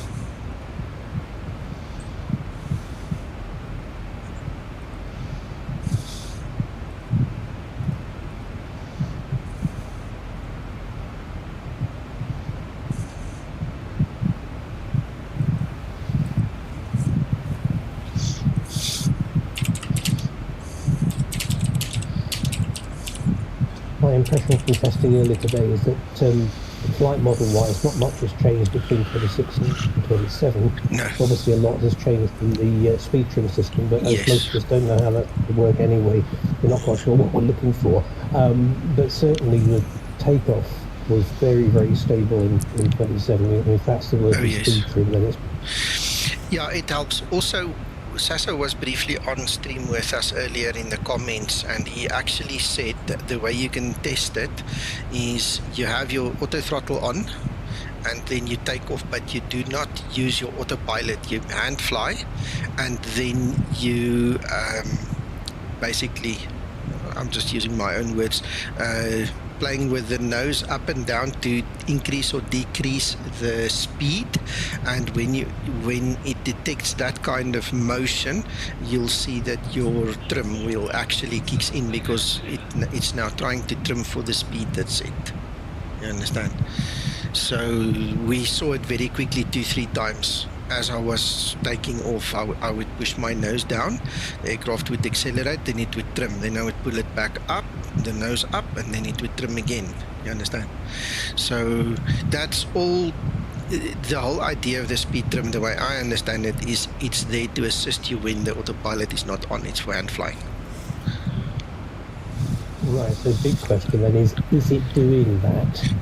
My impression from testing earlier today is that flight model-wise, not much has changed between 26 and 27. No. Obviously, a lot has changed from the speed trim system, but as Yes. most of us don't know how that would work anyway, we're not quite sure what we're looking for. But certainly the takeoff was very, very stable in 27. If that's the word, yes. speed trim, then it's... Yeah, it helps. Also, Sasso was briefly on stream with us earlier in the comments, and he actually said that the way you can test it is you have your auto throttle on and then you take off, but you do not use your autopilot. You hand fly, and then you basically, I'm just using my own words, playing with the nose up and down to increase or decrease the speed, and when it detects that kind of motion, you'll see that your trim wheel actually kicks in, because it's now trying to trim for the speed that's it. You understand? So we saw it very quickly 2-3 times as I was taking off, I would push my nose down, the aircraft would accelerate, then it would trim, then I would pull it back up, the nose up, and then it would trim again. You understand? So that's all. The whole idea of the speed trim, the way I understand it, is it's there to assist you when the autopilot is not on, it's for hand flying. Right, so the big question then is it doing that?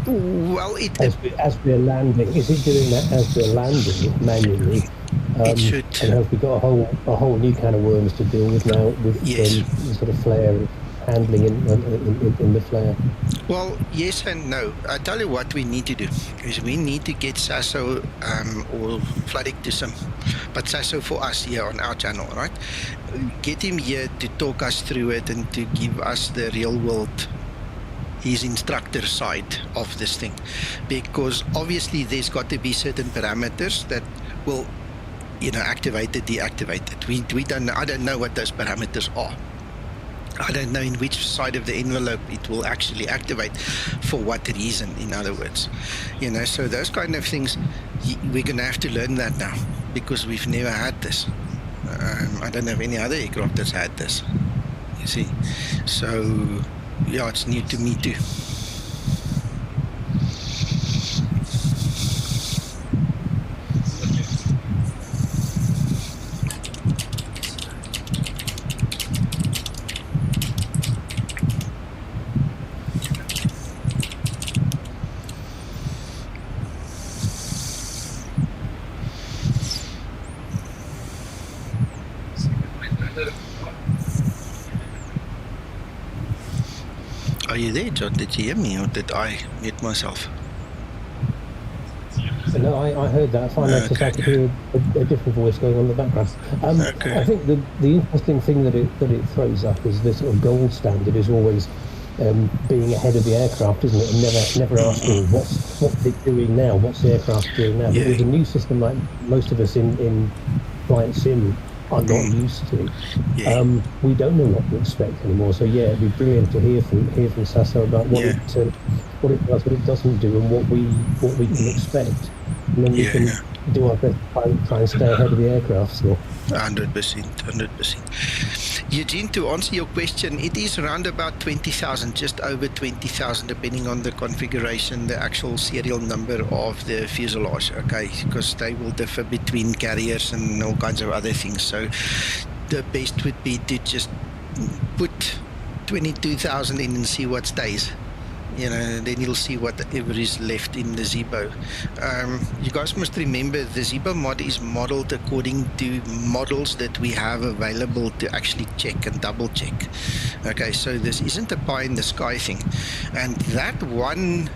Well, as we're landing, is it doing that as we're landing manually? It should. And have we got a whole new can of worms to deal with now with Yes. the sort of flare handling in the flare? Well, yes and no. I tell you what we need to do is we need to get Sasso or Floodic to some, but Sasso for us here on our channel, right? Get him here to talk us through it and to give us the real world, his instructor side of this thing, because obviously there's got to be certain parameters that will, activate it, deactivate it. We don't know. I don't know what those parameters are. I don't know in which side of the envelope it will actually activate, for what reason, in other words. So those kind of things, we're going to have to learn that now, because we've never had this. I don't know of any other aircraft that's had this, you see. So, yeah, it's new to me too. Are you there, John? Did you hear me, or did I mute myself? No, I heard that. I find I just had to hear a different voice going on in the background. I think the interesting thing that it throws up is the sort of gold standard is always being ahead of the aircraft, isn't it? And never asking what's it doing now, what's the aircraft doing now. Yeah. But with a new system like most of us in flight sim are not used to, we don't know what to expect anymore. So yeah, it'd be brilliant to hear from Sasso about what it does, what it doesn't do, and what we can expect, and then we can do our best to try and stay ahead of the aircraft still. 100%. Eugene, to answer your question, it is around about 20,000, just over 20,000, depending on the configuration, the actual serial number of the fuselage, okay, because they will differ between carriers and all kinds of other things. So the best would be to just put 22,000 in and see what stays. Then you'll see whatever is left in the Zibo. You guys must remember the Zibomod is modeled according to models that we have available to actually check and double check. Okay, so this isn't a pie in the sky thing. And that one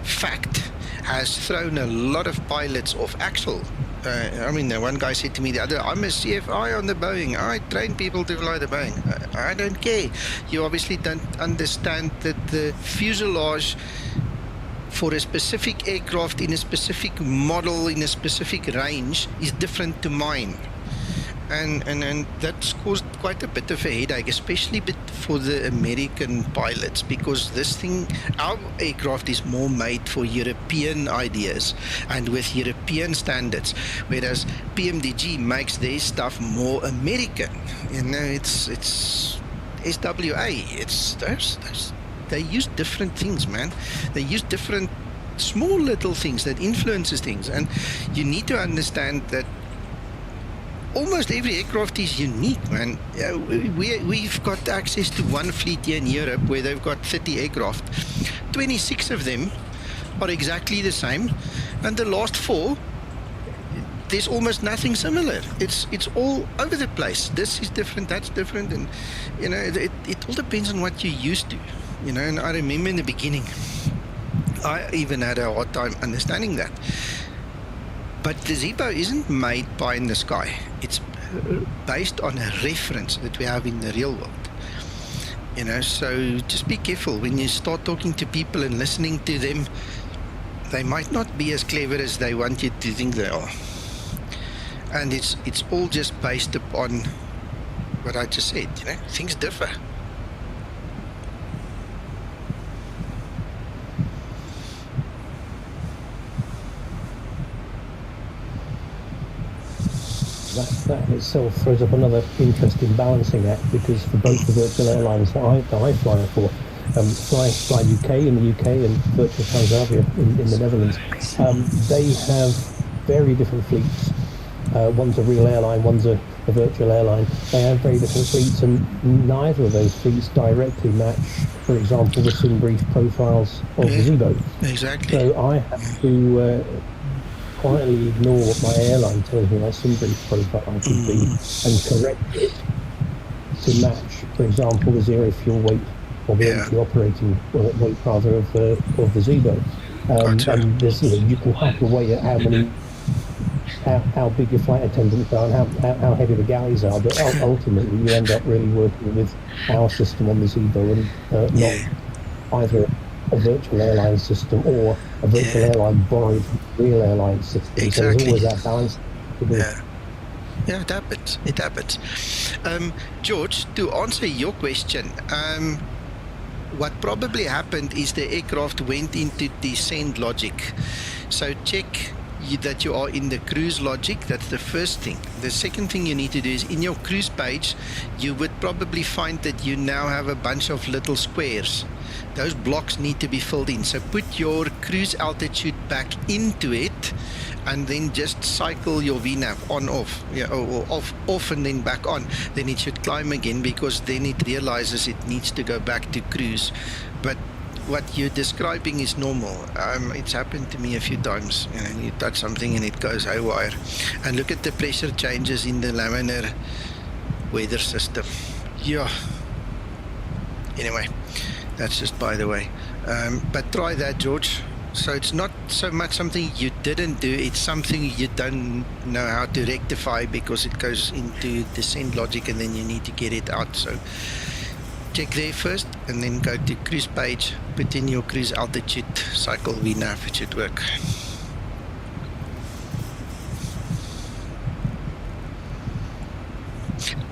fact has thrown a lot of pilots off axle. The one guy said to me the other, I'm a CFI on the Boeing. I train people to fly the Boeing. I don't care. You obviously don't understand that the fuselage for a specific aircraft in a specific model in a specific range is different to mine. And that's caused quite a bit of a headache, especially for the American pilots, because this thing, our aircraft is more made for European ideas and with European standards, whereas PMDG makes their stuff more American. It's SWA. They use different things, man. They use different small little things that influences things, and you need to understand that almost every aircraft is unique, man. We've got access to one fleet here in Europe where they've got 30 aircraft. 26 of them are exactly the same, and the last 4, there's almost nothing similar. It's all over the place. This is different, that's different, and it all depends on what you're used to. And I remember in the beginning, I even had a hard time understanding that. But the Zibo isn't made pie in the sky. It's based on a reference that we have in the real world. So just be careful when you start talking to people and listening to them. They might not be as clever as they want you to think they are. And it's all just based upon what I just said. Things differ. that in itself throws up another interesting balancing act, because for both the virtual airlines that I fly for, Fly UK in the UK and Virtual Transavia in the Netherlands, they have very different fleets. One's a real airline, one's a virtual airline. They have very different fleets, and neither of those fleets directly match, for example, the sim brief profiles of the Zibo. Exactly. So I have to quietly ignore what my airline tells me my sim brief profile should be and correct it to match, for example, the zero fuel weight or the empty operating weight rather of the Zibo. And there's, you can hack away at how big your flight attendants are and how heavy the galleys are, but ultimately you end up really working with our system on the Zibo and not either a virtual airline system or a virtual airline borrowed from a real airline system. Exactly. So there's always that balance to do. Yeah, it happens. It happens. George, to answer your question, what probably happened is the aircraft went into descent logic. So check that you are in the cruise logic. That's the first thing. The second thing you need to do is in your cruise page, you would probably find that you now have a bunch of little squares. Those blocks need to be filled in. So put your cruise altitude back into it and then just cycle your VNAV on off, or off and then back on. Then it should climb again, because then it realizes it needs to go back to cruise. But what you're describing is normal. It's happened to me a few times. You touch something and it goes haywire. And look at the pressure changes in the laminar weather system. Yeah. Anyway, that's just by the way. But try that, George. So it's not so much something you didn't do, it's something you don't know how to rectify, because it goes into descent logic and then you need to get it out. So check there first and then go to cruise page, put in your cruise altitude, cycle VNAV, it should work.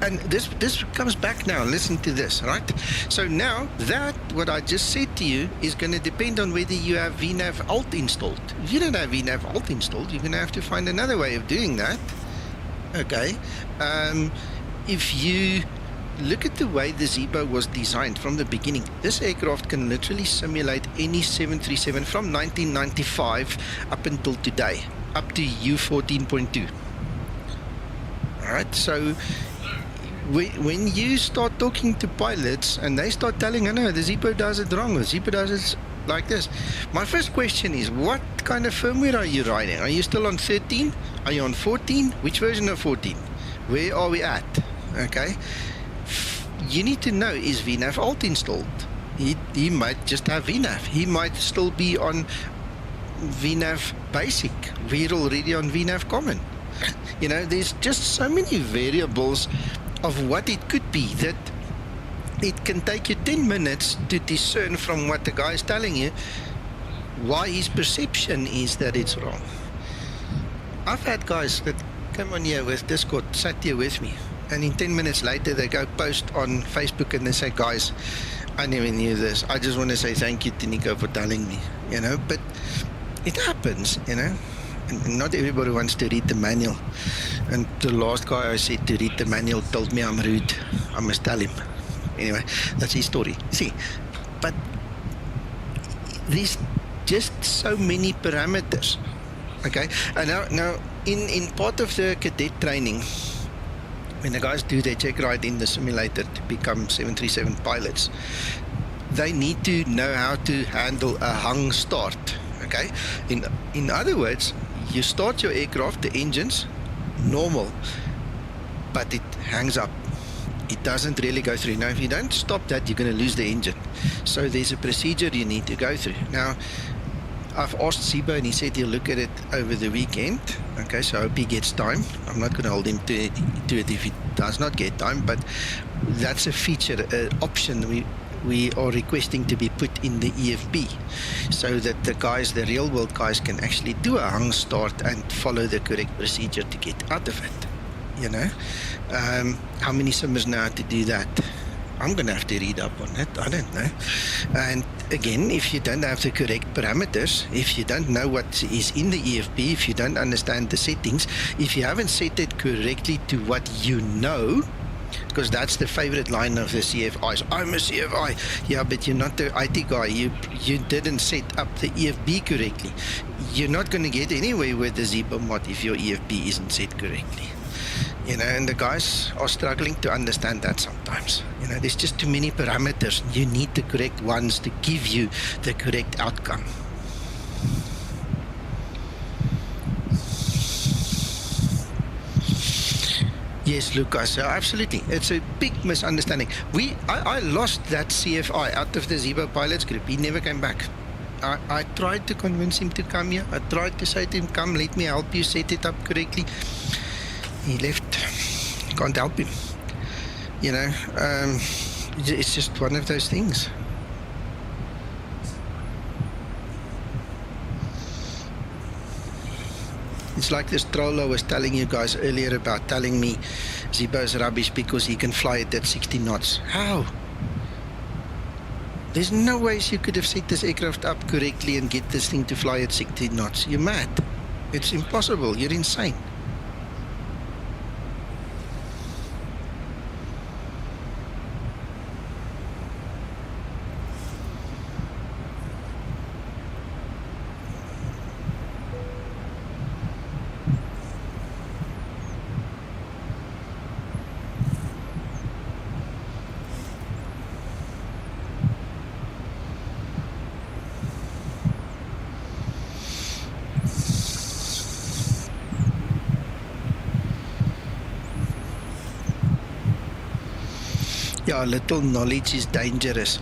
And this comes back now. Listen to this, right? So now that what I just said to you is going to depend on whether you have VNAV Alt installed. If you don't have VNAV Alt installed, you're going to have to find another way of doing that. Okay. If you look at the way the Zibo was designed from the beginning, this aircraft can literally simulate any 737 from 1995 up until today, up to U14.2. All right, so when you start talking to pilots and they start telling, no, the Zibo does it wrong, the Zibo does it like this. My first question is, what kind of firmware are you riding? Are you still on 13? Are you on 14? Which version of 14? Where are we at? Okay. You need to know, is VNAV Alt installed? He might just have VNAV. He might still be on VNAV Basic. We're already on VNAV Common. There's just so many variables of what it could be that it can take you 10 minutes to discern from what the guy is telling you why his perception is that it's wrong. I've had guys that come on here with Discord, sat here with me, and in 10 minutes later they go post on Facebook and they say, guys, I never knew this. I just want to say thank you to Nico for telling me, but it happens, and not everybody wants to read the manual. And the last guy I said to read the manual told me I'm rude. I must tell him. Anyway, that's his story. See, but there's just so many parameters. Okay, and now in part of the cadet training, when the guys do their check ride in the simulator to become 737 pilots, they need to know how to handle a hung start. Okay, in other words, you start your aircraft, the engines, normal, but it hangs up. It doesn't really go through. Now, if you don't stop that, you're going to lose the engine. So there's a procedure you need to go through. Now, I've asked Zibo and he said he'll look at it over the weekend. Okay, so I hope he gets time. I'm not going to hold him to it if he does not get time, but that's a feature, option we are requesting to be put in the EFB, so that the real world guys can actually do a hung start and follow the correct procedure to get out of it. How many simmers know how to do that? I'm going to have to read up on it. I don't know. And again, if you don't have the correct parameters, if you don't know what is in the EFB, if you don't understand the settings, if you haven't set it correctly to what you know, because that's the favorite line of the CFIs. I'm a CFI. Yeah, but you're not the IT guy. You didn't set up the EFB correctly. You're not going to get anywhere with the Zibomod if your EFB isn't set correctly. You know, and the guys are struggling to understand that sometimes. You know, there's just too many parameters. You need the correct ones to give you the correct outcome. Yes, Lucas, absolutely. It's a big misunderstanding. I lost that CFI out of the Zibo pilots group. He never came back. I tried to convince him to come here. I tried to say to him, come, let me help you set it up correctly. He left. Can't help him. You know, it's just one of those things. It's like this troll I was telling you guys earlier about, telling me Zibo's rubbish because he can fly it at 60 knots. How? There's no ways you could have set this aircraft up correctly and get this thing to fly at 60 knots. You're mad. It's impossible. You're insane. Yeah, little knowledge is dangerous.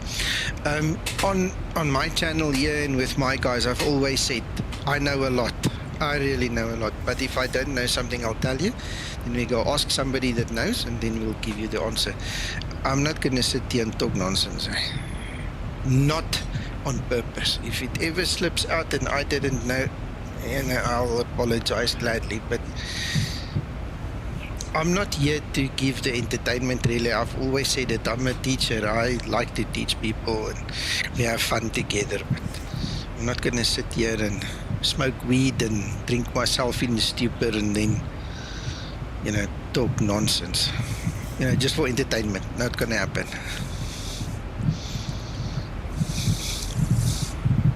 On my channel here and with my guys, I've always said, I know a lot. I really know a lot. But if I don't know something, I'll tell you. Then we go ask somebody that knows, and then we'll give you the answer. I'm not going to sit here and talk nonsense. Not on purpose. If it ever slips out and I didn't know, I'll apologize gladly. But I'm not here to give the entertainment, really. I've always said that I'm a teacher. I like to teach people and we have fun together. But I'm not going to sit here and smoke weed and drink myself in the stupor and then, talk nonsense. Just for entertainment. Not going to happen.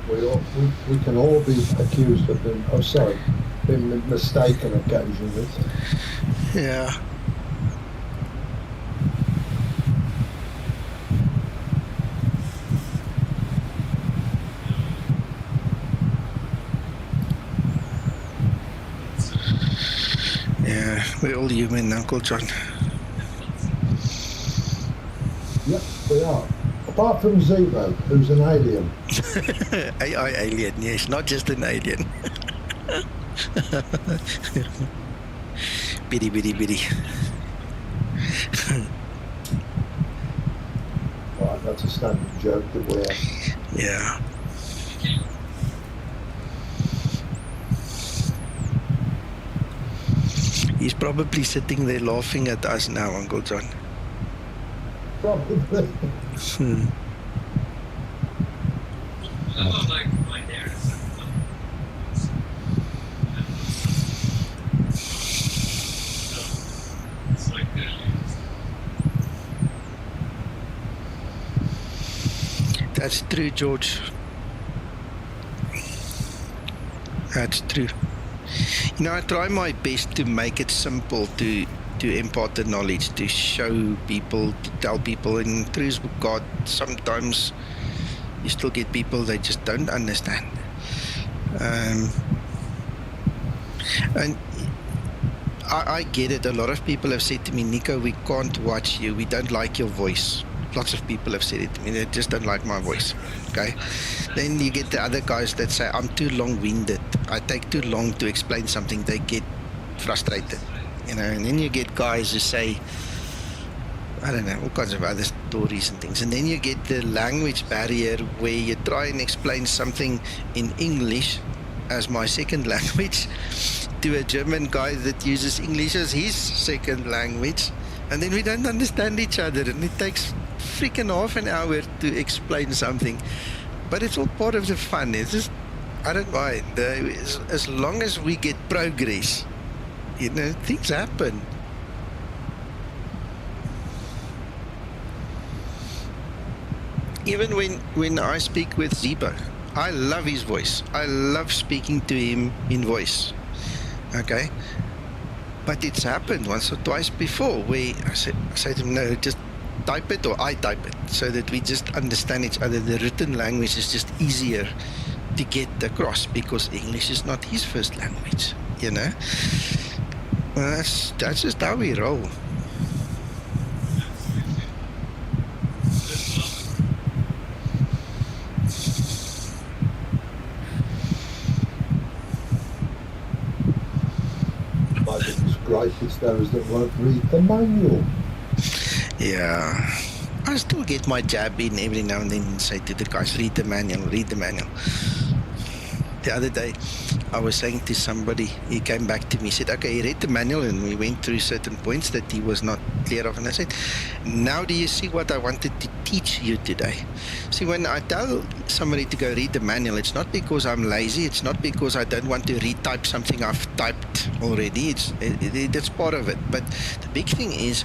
We can all be accused of being mistaken occasionally. Yeah. Yeah, we're all human, Uncle John. Yep, we are. Apart from Zibo, who's an alien. AI alien, yes, not just an alien. Biddy. Right, that's a standard joke that we have. Yeah. He's probably sitting there laughing at us now, Uncle John. Probably. That's true, George. That's true. I try my best to make it simple to impart the knowledge, to show people, to tell people. And truth of God, sometimes you still get people that just don't understand. And I get it. A lot of people have said to me, Nico, we can't watch you. We don't like your voice. Lots of people have said it to me. They just don't like my voice. Okay. Then you get the other guys that say I'm too long-winded. I take too long to explain something. They get frustrated. And then you get guys who say, I don't know, all kinds of other stories and things. And then you get the language barrier where you try and explain something in English as my second language to a German guy that uses English as his second language. And then we don't understand each other, and it takes freaking half an hour to explain something. But it's all part of the fun. It's just, I don't mind. As long as we get progress, things happen. Even when I speak with Zibo, I love his voice. I love speaking to him in voice. Okay? But it's happened once or twice before where I said to him, no, just type it or I type it so that we just understand each other. The written language is just easier to get across because English is not his first language, That's just how we roll. It's those that won't read the manual. Yeah. I still get my jab in every now and then and say to the guys, read the manual. The other day, I was saying to somebody, he came back to me, said, okay, he read the manual and we went through certain points that he was not clear of. And I said, now do you see what I wanted to teach you today? See, when I tell somebody to go read the manual, it's not because I'm lazy. It's not because I don't want to retype something I've typed already. That's part of it. But the big thing is,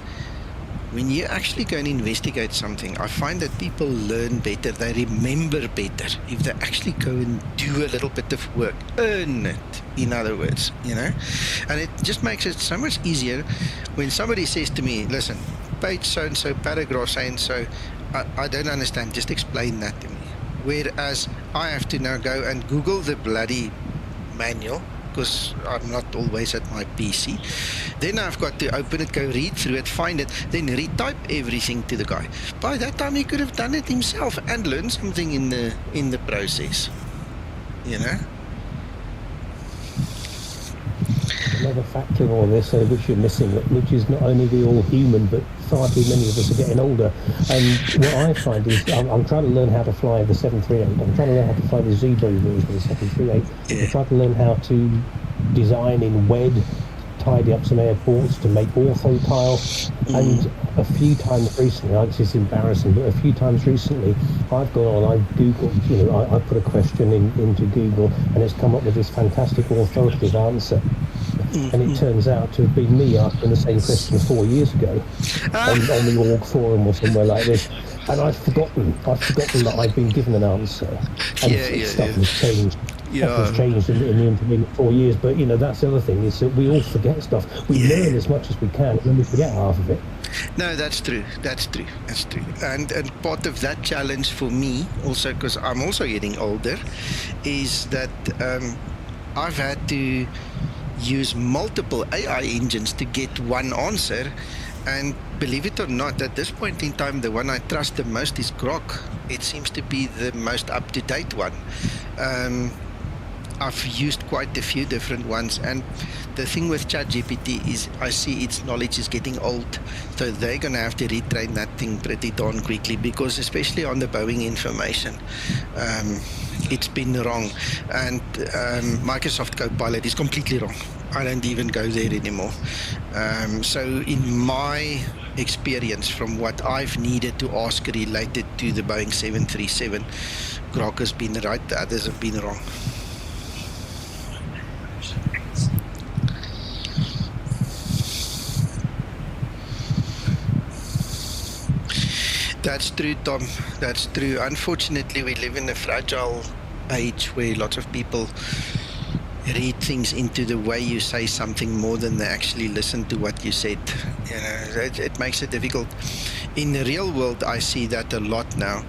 when you actually go and investigate something, I find that people learn better, they remember better if they actually go and do a little bit of work, earn it, in other words, And it just makes it so much easier when somebody says to me, listen, page so-and-so, paragraph so-and-so, I don't understand, just explain that to me. Whereas I have to now go and Google the bloody manual, because I'm not always at my PC. Then I've got to open it, go read through it, find it, then retype everything to the guy. By that time, he could have done it himself and learned something in the process. Another factor in all this, which you're missing, which is not only we're all human, but far too many of us are getting older. And what I find is, I'm trying to learn how to fly the 738. I'm trying to learn how to fly the Zibomod Rules with the 738. I'm trying to learn how to design in WED, tidy up some airports, to make ortho tile. And a few times recently, this is embarrassing, but a few times recently, I've gone on, I've Googled, I put a question into Google, and it's come up with this fantastic authoritative answer. And it turns out to have been me asking the same question 4 years ago on the org forum or somewhere like this. And I've forgotten that I've been given an answer. And stuff has changed. Stuff has changed in the intervening 4 years. But, that's the other thing, is that we all forget stuff. We learn as much as we can, and then we forget half of it. No, that's true. And part of that challenge for me, also because I'm also getting older, is that I've had to use multiple AI engines to get one answer, and believe it or not, at this point in time, the one I trust the most is Grok. It seems to be the most up-to-date one. I've used quite a few different ones, and the thing with ChatGPT is I see its knowledge is getting old, so they're going to have to retrain that thing pretty darn quickly, because especially on the Boeing information, it's been wrong, and Microsoft Copilot is completely wrong. I don't even go there anymore. So in my experience, from what I've needed to ask related to the Boeing 737, Grok has been right, the others have been wrong. That's true, Tom. That's true. Unfortunately, we live in a fragile age where lots of people read things into the way you say something more than they actually listen to what you said. It makes it difficult. In the real world, I see that a lot now.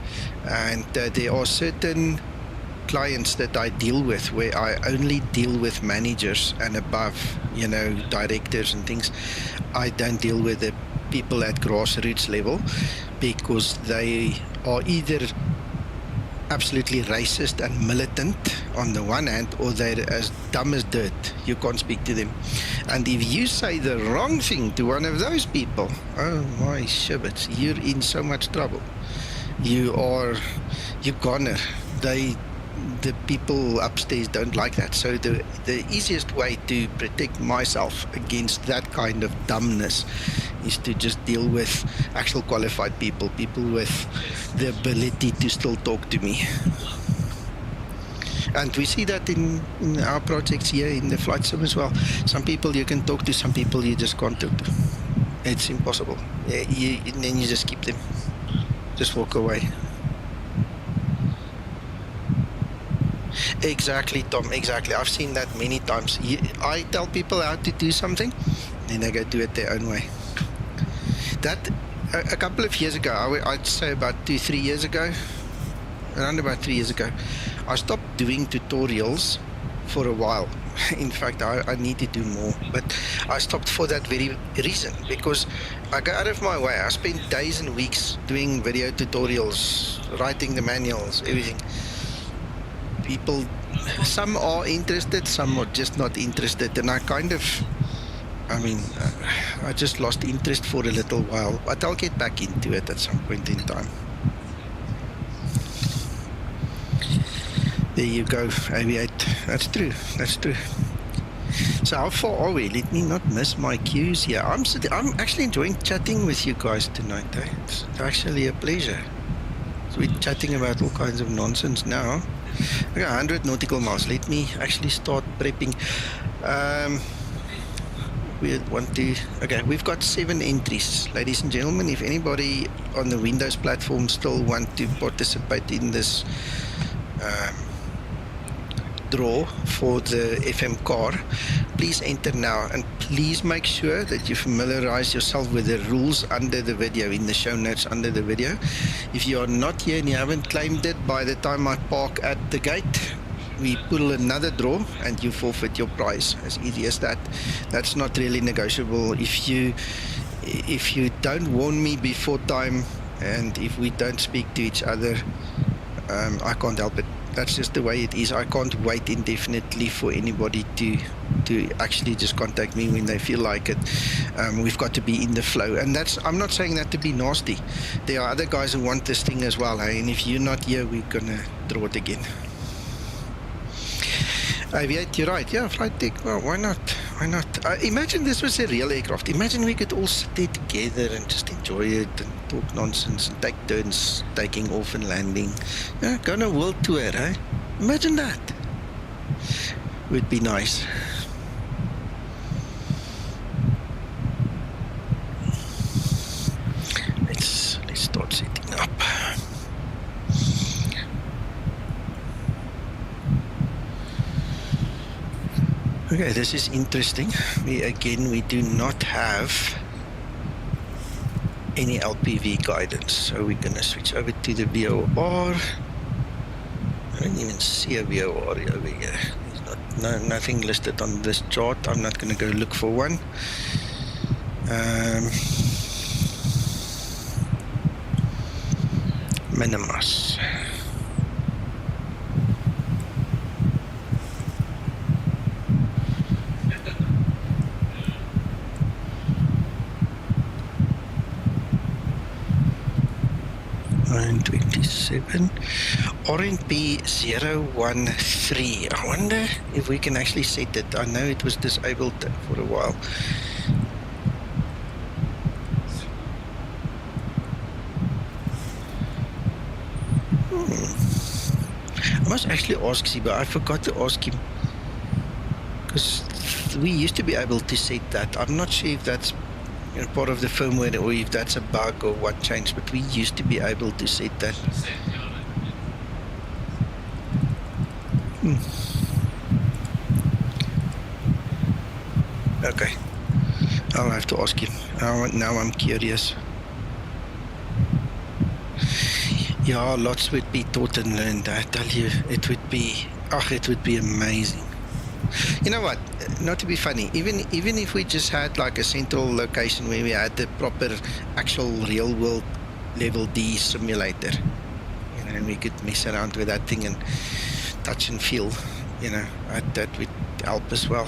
And there are certain clients that I deal with where I only deal with managers and above, directors and things. I don't deal with the people at grassroots level, because they are either absolutely racist and militant on the one hand, or they're as dumb as dirt. You can't speak to them. And if you say the wrong thing to one of those people, oh my shivets, you're in so much trouble. You're goner. The people upstairs don't like that. So the easiest way to protect myself against that kind of dumbness is to just deal with actual qualified people with the ability to still talk to me. And we see that in our projects here in the flight sim as well. Some people you can talk to, some people you just can't talk to. It's impossible. And then you just keep them. Just walk away. Exactly, Tom, exactly. I've seen that many times. I tell people how to do something, and they go do it their own way. That, a couple of years ago, I'd say about 2-3 years ago, around about 3 years ago, I stopped doing tutorials for a while. In fact, I need to do more, but I stopped for that very reason, because I go out of my way. I spend days and weeks doing video tutorials, writing the manuals, everything. People, some are interested, some are just not interested, and I just lost interest for a little while, but I'll get back into it at some point in time. There you go, Aviate. That's true. So how far are we? Let me not miss my cues here. I'm actually enjoying chatting with you guys tonight. It's actually a pleasure. So we're chatting about all kinds of nonsense now. Okay, 100 nautical miles. Let me actually start prepping. We've got 7 entries, ladies and gentlemen. If anybody on the Windows platform still want to participate in this draw for the FM car, please enter now, and please make sure that you familiarize yourself with the rules under the video, in the show notes under the video. If you are not here and you haven't claimed it, by the time I park at the gate, we pull another draw and you forfeit your prize. As easy as that. That's not really negotiable. If you don't warn me before time, and if we don't speak to each other, I can't help it. That's just the way it is. I can't wait indefinitely for anybody to actually just contact me when they feel like it. We've got to be in the flow, and I'm not saying that to be nasty. There are other guys who want this thing as well, and if you're not here, we're gonna draw it again. Aviate, you're right. Yeah, flight tech. Well, why not? Imagine this was a real aircraft. Imagine we could all sit there together and just enjoy it and talk nonsense and take turns taking off and landing. Yeah, go on a world tour, eh? Imagine that. Would be nice. Let's start setting up. Okay, this is interesting. We do not have any LPV guidance, so we're gonna switch over to the VOR. I don't even see a VOR over here. There's nothing listed on this chart. I'm not gonna go look for one. Minimus. RNP 013. I wonder if we can actually set it. I know it was disabled for a while. I must actually ask Ziba. I forgot to ask him, because we used to be able to set that. I'm not sure if that's part of the firmware or if that's a bug or what changed, but we used to be able to set that. Okay, I'll have to ask him. Now I'm curious. Yeah, lots would be taught and learned. I tell you, it would be amazing. You know what? Not to be funny, even if we just had like a central location where we had the proper actual real world level D simulator, and we could mess around with that thing and touch and feel, that would help as well.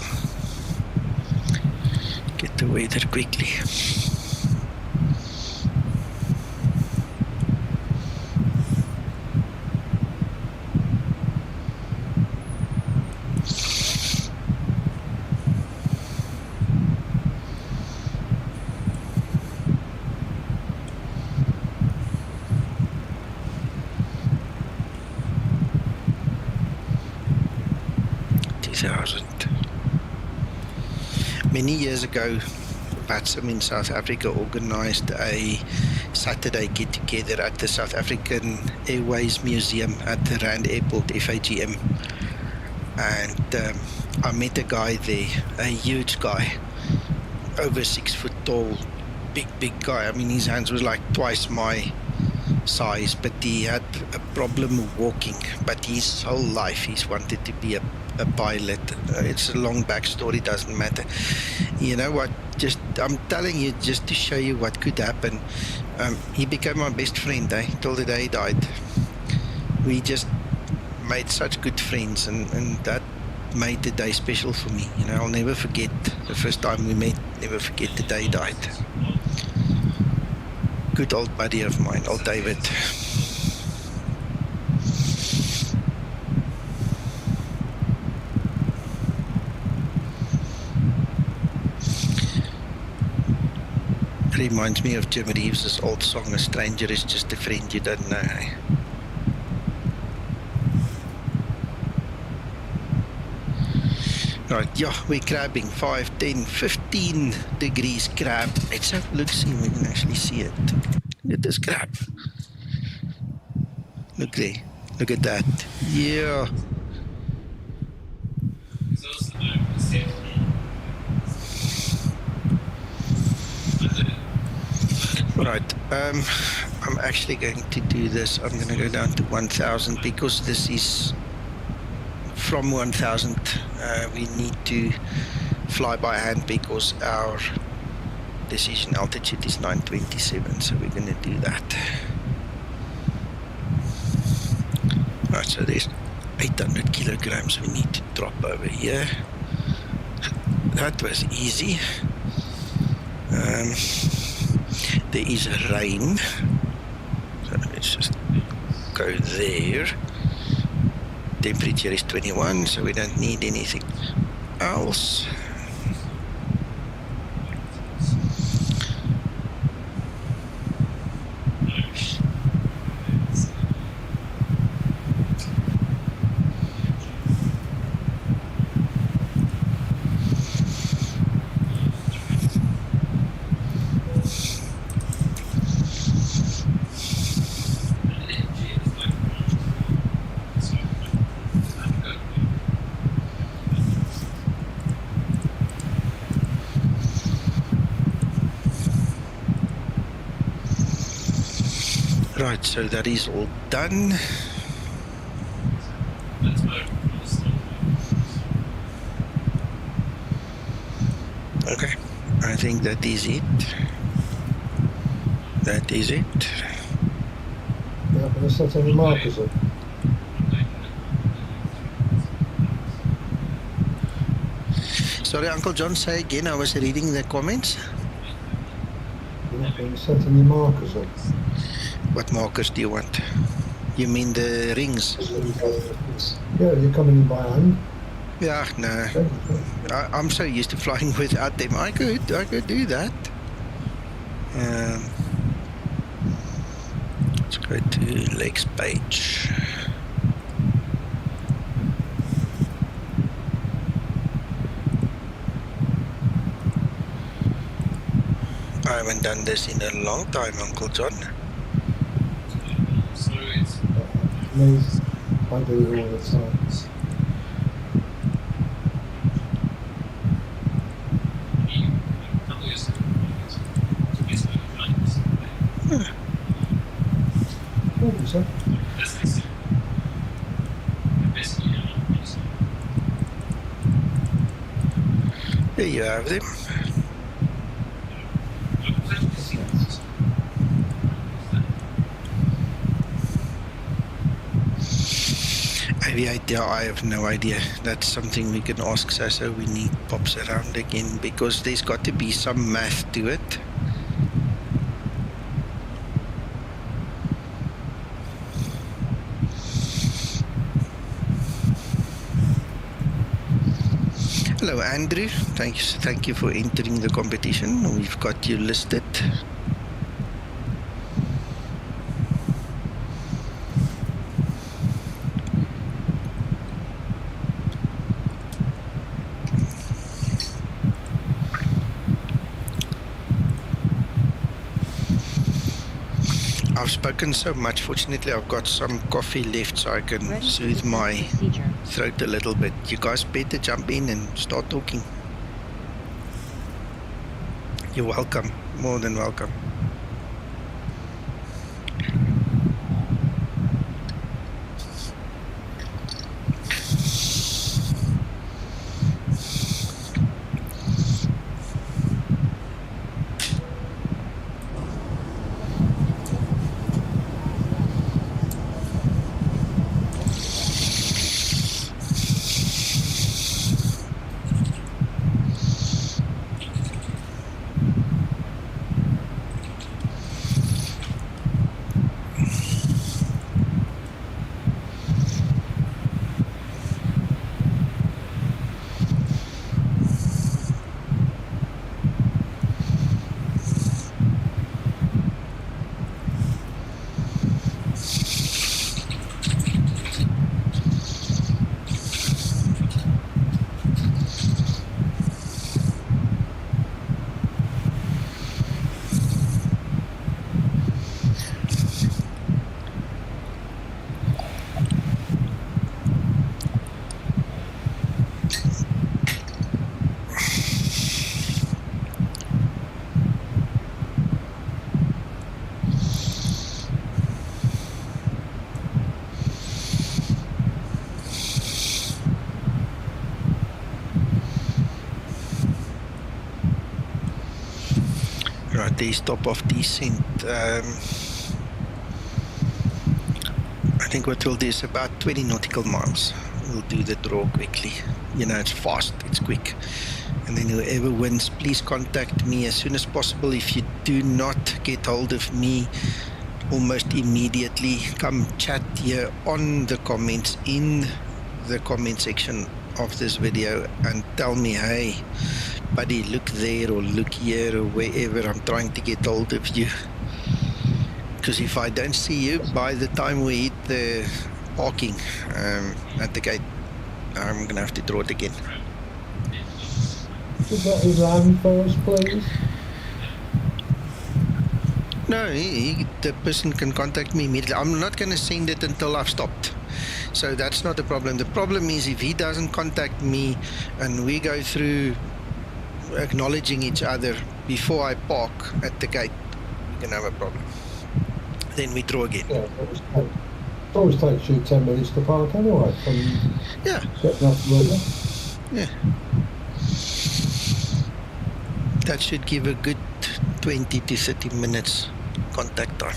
Get the weather quickly. 1,000. Many years ago, Batsum in South Africa organized a Saturday get-together at the South African Airways Museum at the Rand Airport, FAGM. And I met a guy there, a huge guy, over 6 foot tall, big guy. I mean, his hands were like twice my size, but he had a problem walking. But his whole life he's wanted to be a pilot. It's a long backstory, doesn't matter. You know what, just I'm telling you just to show you what could happen. He became my best friend till the day he died. We just made such good friends, and that made the day special for me. You know, I'll never forget the first time we met, never forget the day he died. Good old buddy of mine, old David. Reminds me of Jim Reeves' old song, "A stranger is just a friend you don't know." Right, yeah, we're crabbing 5, 10, 15 degrees crab. Let's have a look, see if we can actually see it. Look at this crab. Look there. Look at that. Yeah. Right, I'm actually going to do this. I'm going to go down to 1,000 because this is from 1,000. We need to fly by hand because our decision altitude is 927, so we're going to do that. Right, so there's 800 kilograms we need to drop over here. That was easy. There is rain, so let's just go there. Temperature is 21, so we don't need anything else. Right, so that is all done. Okay, I think that is it. That is it. Yeah, but let's set any markers up. Sorry, Uncle John, say again. I was reading the comments. You're not going to set any markers up. What markers do you want? You mean the rings? Yeah, you're coming in by hand. Yeah, no. Okay. I'm so used to flying without them. I could do that. Let's go to legs page. I haven't done this in a long time, Uncle John. So it's Me, I do it all the time. What was that? There you have them. Any idea? I have no idea. That's something we can ask Sasso. We need pops around again because there's got to be some math to it. Hello, Andrew. Thank you for entering the competition. We've got you listed. I've spoken so much. Fortunately, I've got some coffee left so I can Ready to soothe dismiss my procedure. throat a little bit. You guys better jump in and start talking. You're welcome. More than welcome. Right, there's top of descent. I think what we'll do is about 20 nautical miles. We'll do the draw quickly. You know, it's fast, it's quick. And then whoever wins, please contact me as soon as possible. If you do not get hold of me almost immediately, come chat here on the comments in the comment section of this video and tell me, hey buddy, look there or look here or wherever. I'm trying to get hold of you, because if I don't see you by the time we hit the parking at the gate, I'm gonna have to draw it again. Could that be land for us, please? No, the person can contact me immediately. I'm not going to send it until I've stopped. So that's not the problem. The problem is if he doesn't contact me and we go through acknowledging each other before I park at the gate, we can have a problem. Then we draw again. Yeah, it always takes you 10 minutes to park anyway. From Yeah. getting off the river. Yeah. That should give a good 20 to 30 minutes contact time.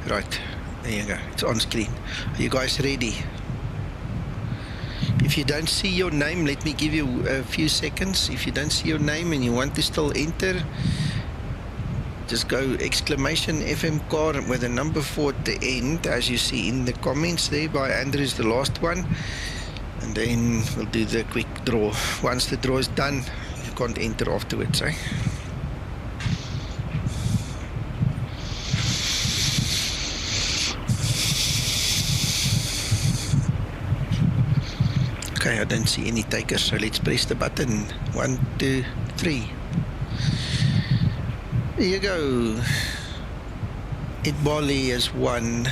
Right, there you go, it's on screen. Are you guys ready? If you don't see your name, let me give you a few seconds. If you don't see your name and you want to still enter, just go exclamation FM car with a number 4 at the end, as you see in the comments there by Andrew is the last one. And then we'll do the quick draw. Once the draw is done, you can't enter afterwards, eh? Okay, I don't see any takers, so let's press the button. 1, 2, 3. There you go. Itbali is 1.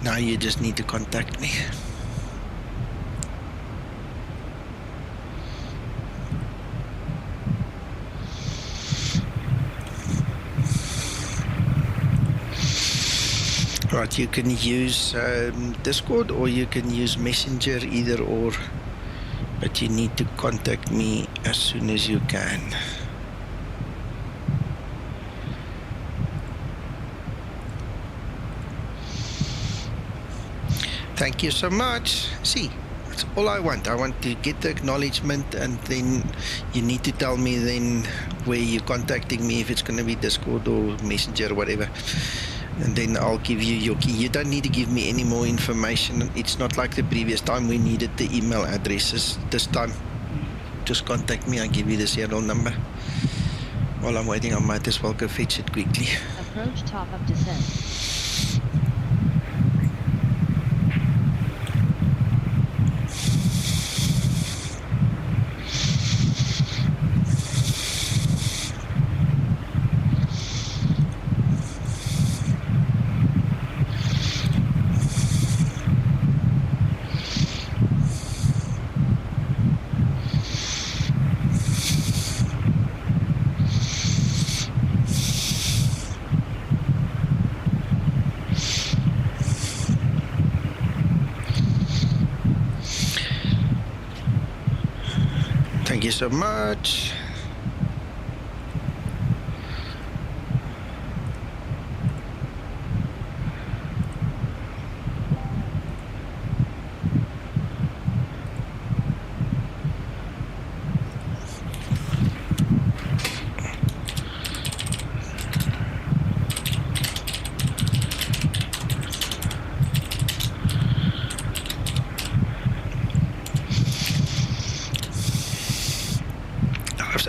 Now you just need to contact me. Right, you can use Discord or you can use Messenger, either or. But you need to contact me as soon as you can. Thank you so much. See, that's all I want. I want to get the acknowledgement, and then you need to tell me then where you're contacting me, if it's going to be Discord or Messenger or whatever. And then I'll give you your key. You don't need to give me any more information. It's not like the previous time we needed the email addresses. This time, just contact me. I'll give you the serial number. While I'm waiting, I might as well go fetch it quickly. Approach top of descent. Thank you so much.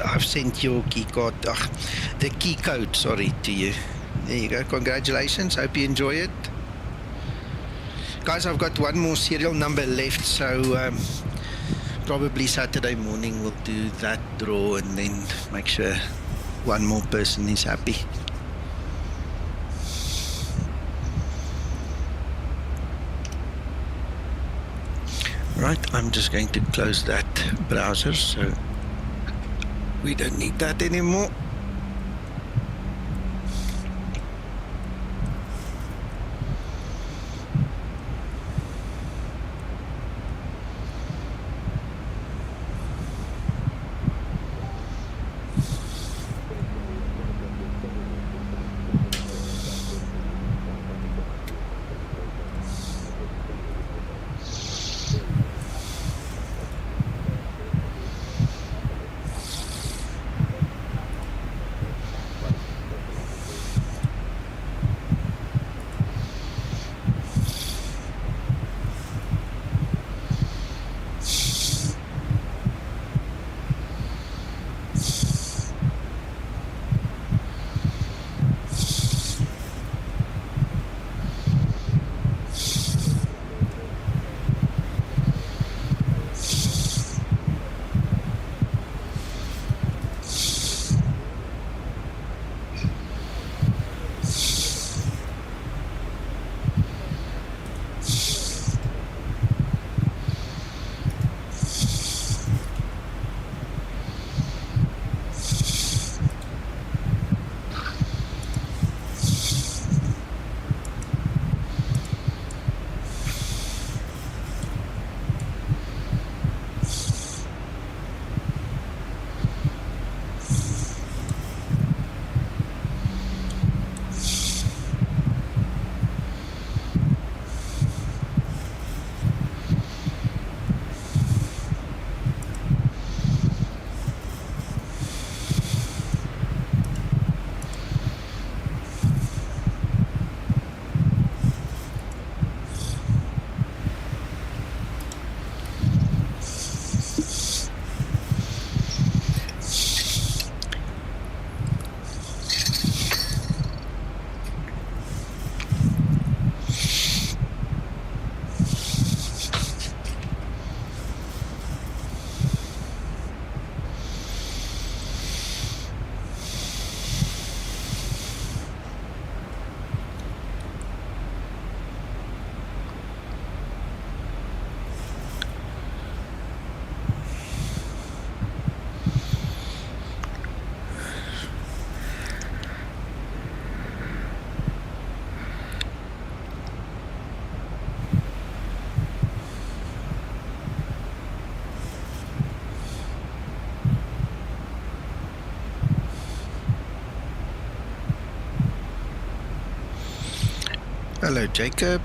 I've sent your key card, the key code, sorry, to you. There you go. Congratulations. Hope you enjoy it. Guys, I've got one more serial number left, so probably Saturday morning we'll do that draw and then make sure one more person is happy. Right, I'm just going to close that browser, so we don't need that anymore. Hello, Jacob.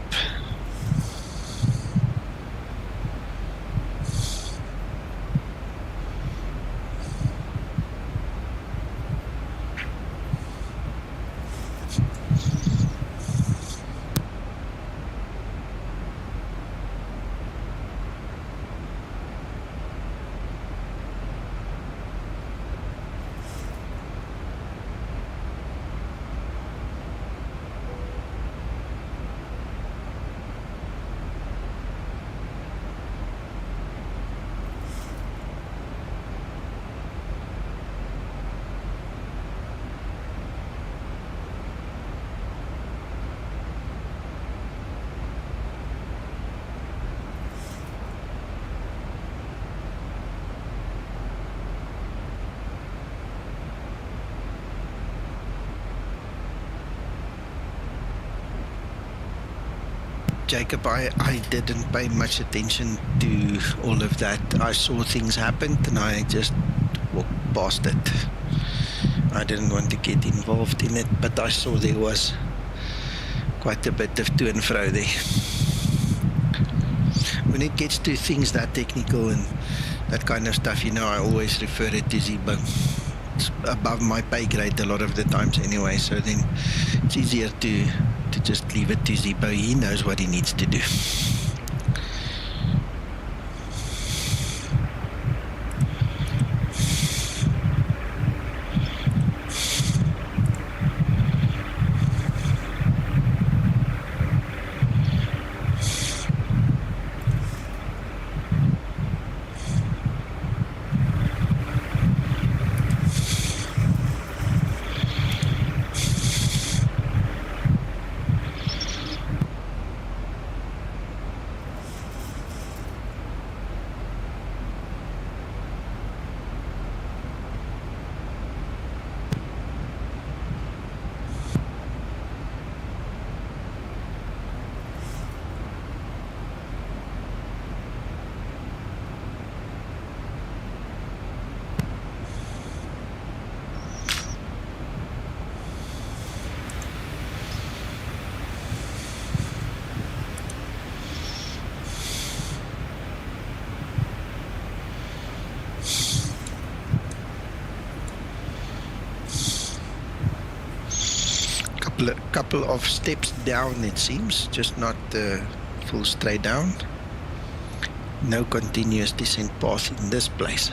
Jacob, I didn't pay much attention to all of that. I saw things happen and I just walked past it. I didn't want to get involved in it, but I saw there was quite a bit of to and fro there. When it gets to things that technical and that kind of stuff, you know, I always refer it to Zibo. It's above my pay grade a lot of the times anyway, so then it's easier to just leave it to Zibo. He knows what he needs to do. Couple of steps down, it seems, just not full straight down. No continuous descent path in this place.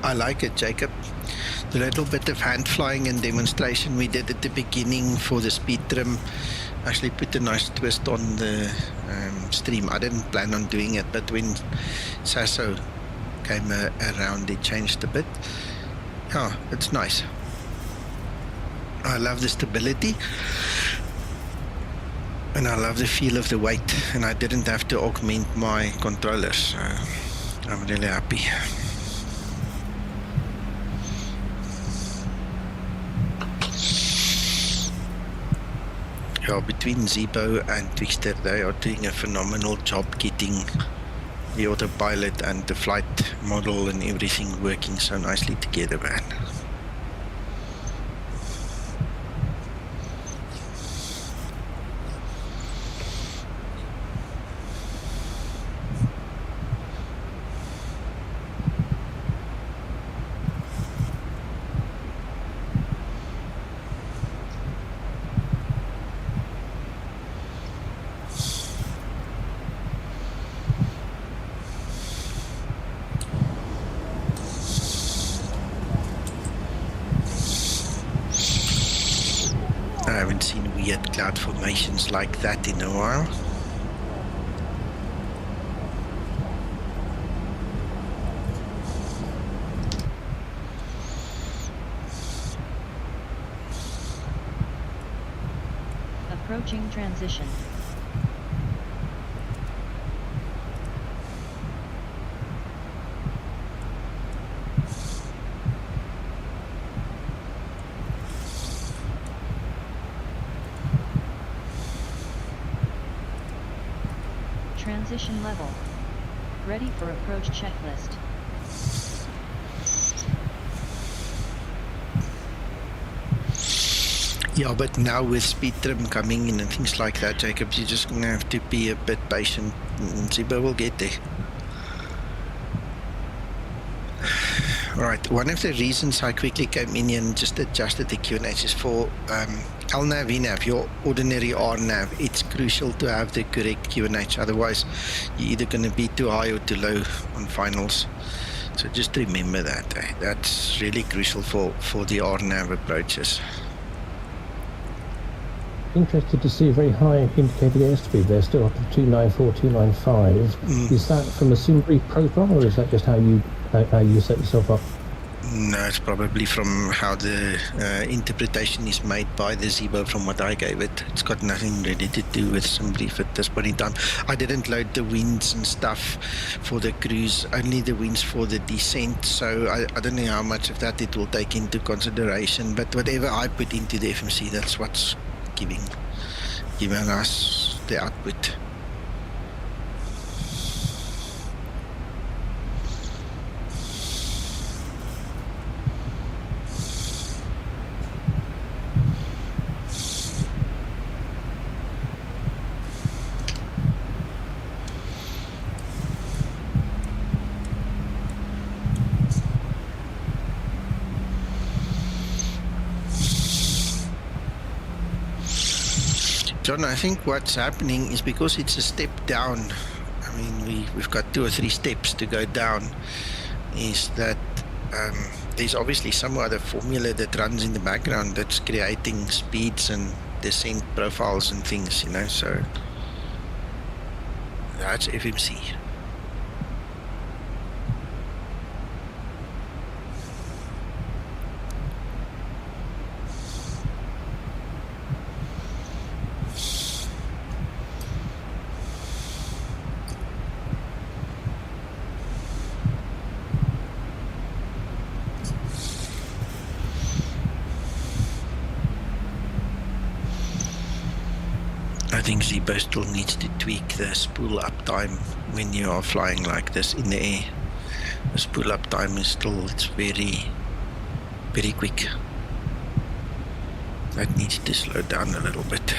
I like it, Jacob. The little bit of hand flying and demonstration we did at the beginning for the speed trim actually put a nice twist on the stream. I didn't plan on doing it, but when Sasso came around, it changed a bit. Yeah, it's nice. I love the stability and I love the feel of the weight, and I didn't have to augment my controllers, so I'm really happy. Yeah, between Zibo and Twixter, they are doing a phenomenal job getting the autopilot and the flight model and everything working so nicely together, man. I haven't seen weird cloud formations like that in a while. Approaching transition. Transition level. Ready for approach checklist. Yeah, but now with speed trim coming in and things like that, Jacob, you're just going to have to be a bit patient. Zibo will get there. Right, one of the reasons I quickly came in here and just adjusted the QNH is for LNAV, VNAV, your ordinary RNAV. It's crucial to have the correct QNH, otherwise you're either going to be too high or too low on finals. So just remember that. That's really crucial for the RNAV approaches. Interested to see a very high indicated airspeed there, still up to 294, 295. Is that from a SimBrief profile, or is that just how you set yourself up? No, it's probably from how the interpretation is made by the Zibo from what I gave it. It's got nothing really to do with SimBrief at this point in time. I didn't load the winds and stuff for the cruise, only the winds for the descent, so I don't know how much of that it will take into consideration, but whatever I put into the FMC, that's what's giving us the output. John, I think what's happening is because it's a step down. I mean, we've got 2 or 3 steps to go down. Is that there's obviously some other formula that runs in the background that's creating speeds and descent profiles and things, you know. So that's FMC. I think Zibo still needs to tweak the spool up time when you are flying like this in the air. The spool up time is still, it's very, very quick. That needs to slow down a little bit.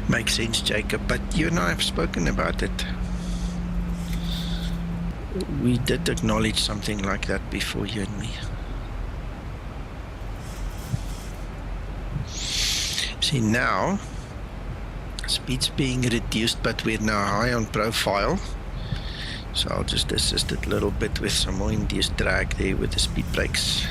Makes sense, Jacob, but you and I have spoken about it. We did acknowledge something like that before, you and me. See, now speed's being reduced, but we're now high on profile, so I'll just assist it a little bit with some more induced drag there with the speed brakes.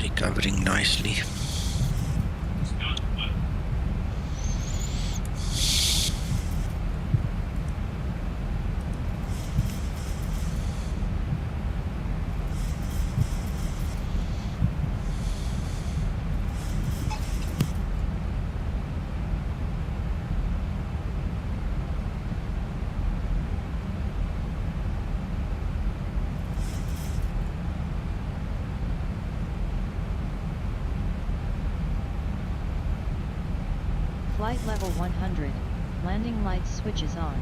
Recovering nicely. Flight level 100, landing lights switches on.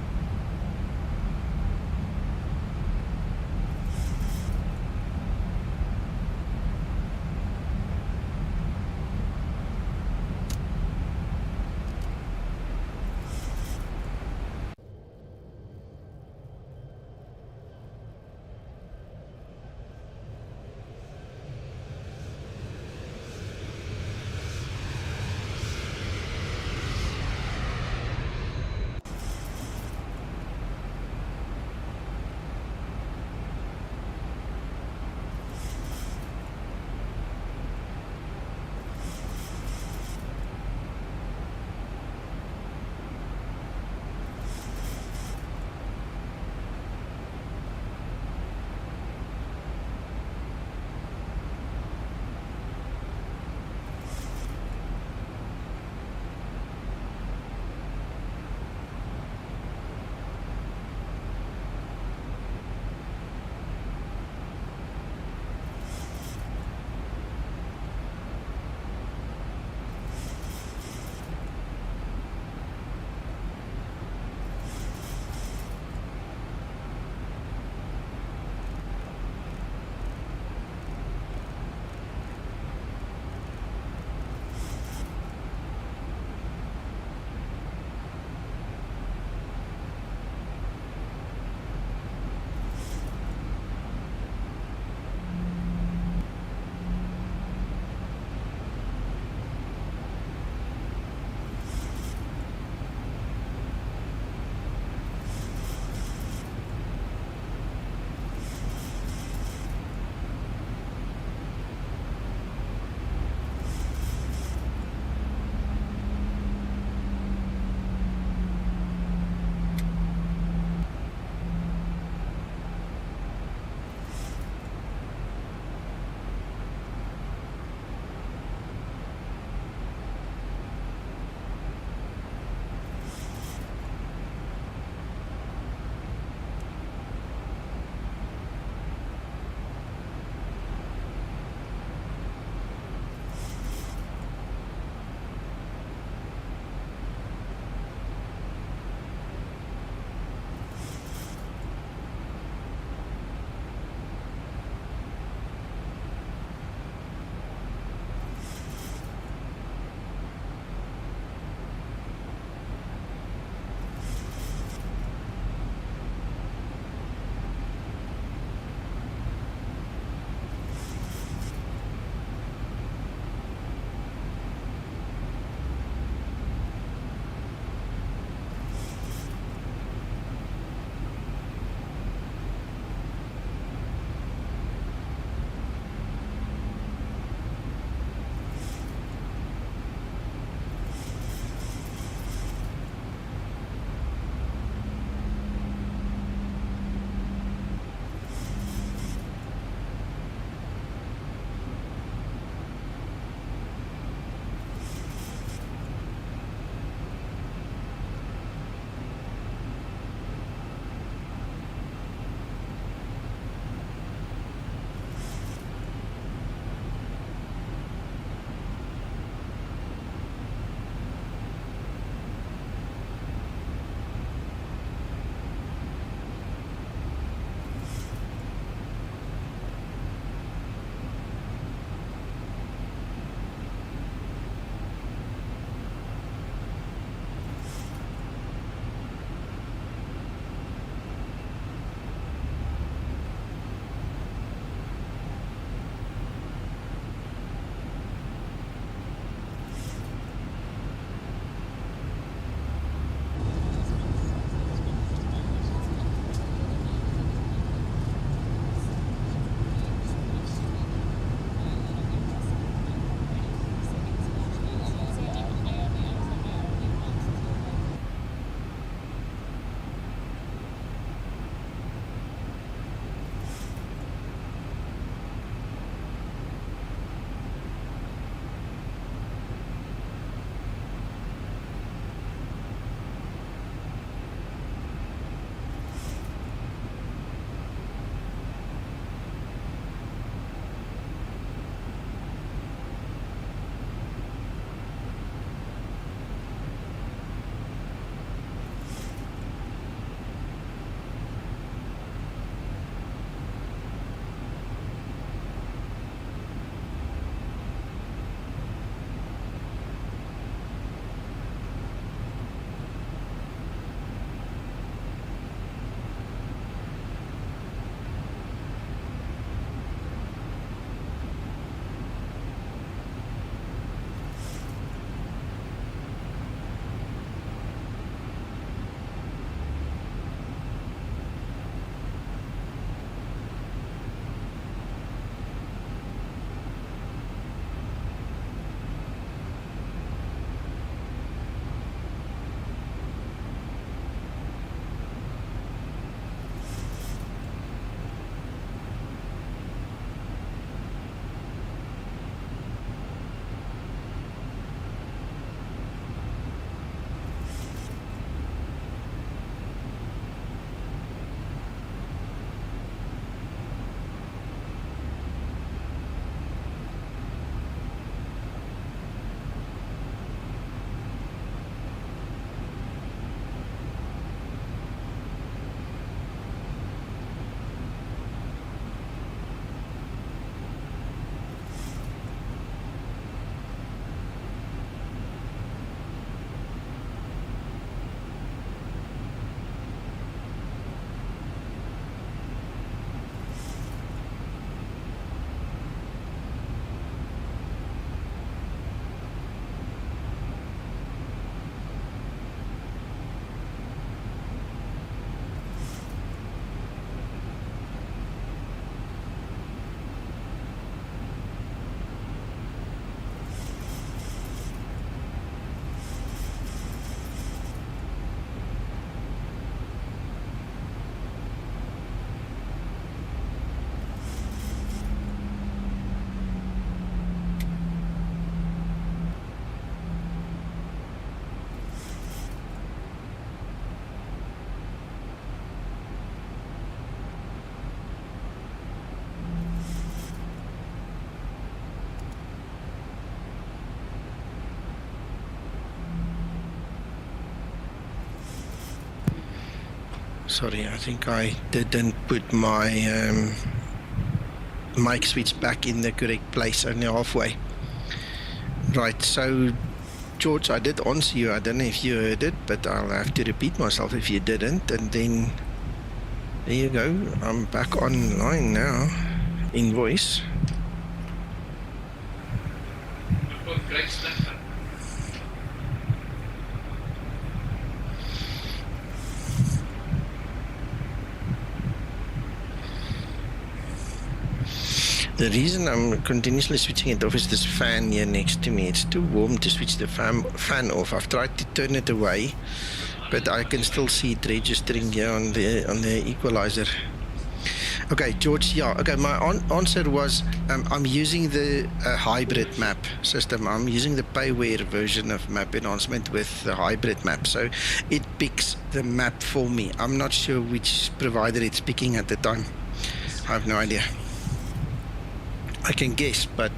Sorry, I think I didn't put my mic switch back in the correct place, only halfway. Right, so George, I did answer you. I don't know if you heard it, but I'll have to repeat myself if you didn't. And then, there you go. I'm back online now, in voice. The reason I'm continuously switching it off is this fan here next to me. It's too warm to switch the fan off. I've tried to turn it away, but I can still see it registering here on the equalizer. Okay, George, yeah. Okay, my answer was I'm using the hybrid map system. I'm using the payware version of map enhancement with the hybrid map. So it picks the map for me. I'm not sure which provider it's picking at the time. I have no idea. I can guess, but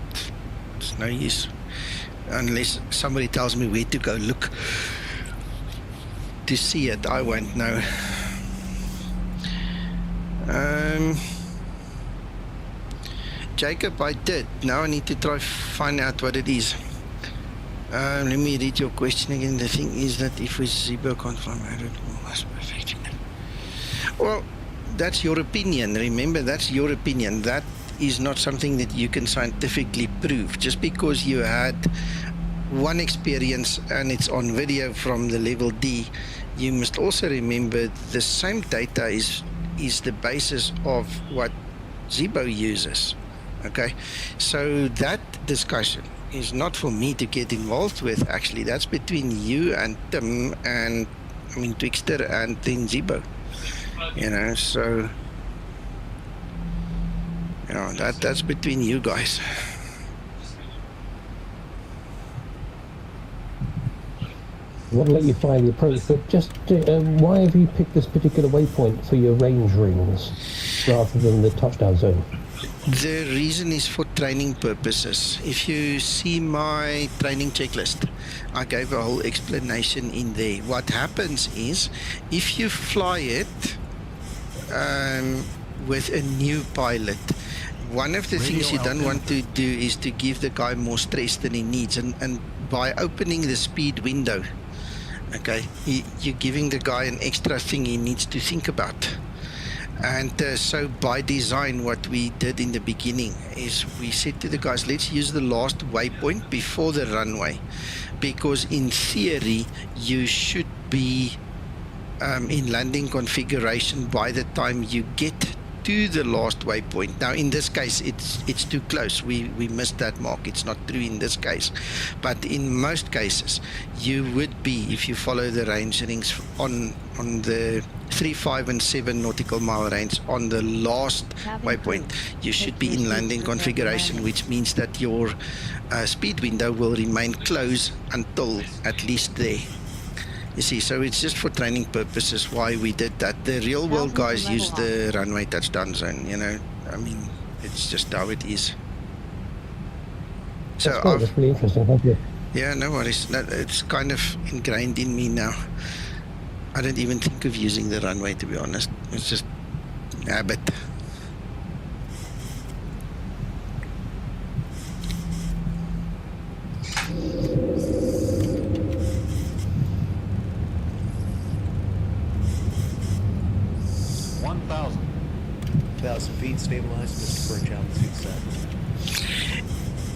it's no use unless somebody tells me where to go look to see it. I won't know. Jacob, I did. Now I need to try find out what it is. Let me read your question again. The thing is that if we Zibo can't find out, it must be perfect. Well, that's your opinion. Remember, that's your opinion. That is not something that you can scientifically prove. Just because you had one experience and it's on video from the level D, you must also remember the same data is the basis of what Zibo uses. Okay, so that discussion is not for me to get involved with. Actually, that's between you and Tim, and I mean Twixter and then Zibo. You know, so you know, that's between you guys. I want to let you fly the approach, but just why have you picked this particular waypoint for your range rings rather than the touchdown zone? The reason is for training purposes. If you see my training checklist, I gave a whole explanation in there. What happens is, if you fly it with a new pilot, one of the things you don't want to do is to give the guy more stress than he needs, and by opening the speed window, okay, you're giving the guy an extra thing he needs to think about. And so by design, what we did in the beginning is we said to the guys, let's use the last waypoint before the runway, because in theory you should be in landing configuration by the time you get to the last waypoint. Now in this case it's too close, we missed that mark. It's not true in this case, but in most cases you would be, if you follow the range rings on the 3, 5 and 7 nautical mile range on the last waypoint, you should be in landing configuration, which means that your speed window will remain closed until at least there. You see, so it's just for training purposes why we did that. The real world guys use the runway touchdown zone, you know. I mean, it's just how it is. So that's really interesting. Thank you. Yeah, no worries. It's kind of ingrained in me now. I don't even think of using the runway, to be honest. It's just habit. Feet stabilized, Mr. Birch, altitude set.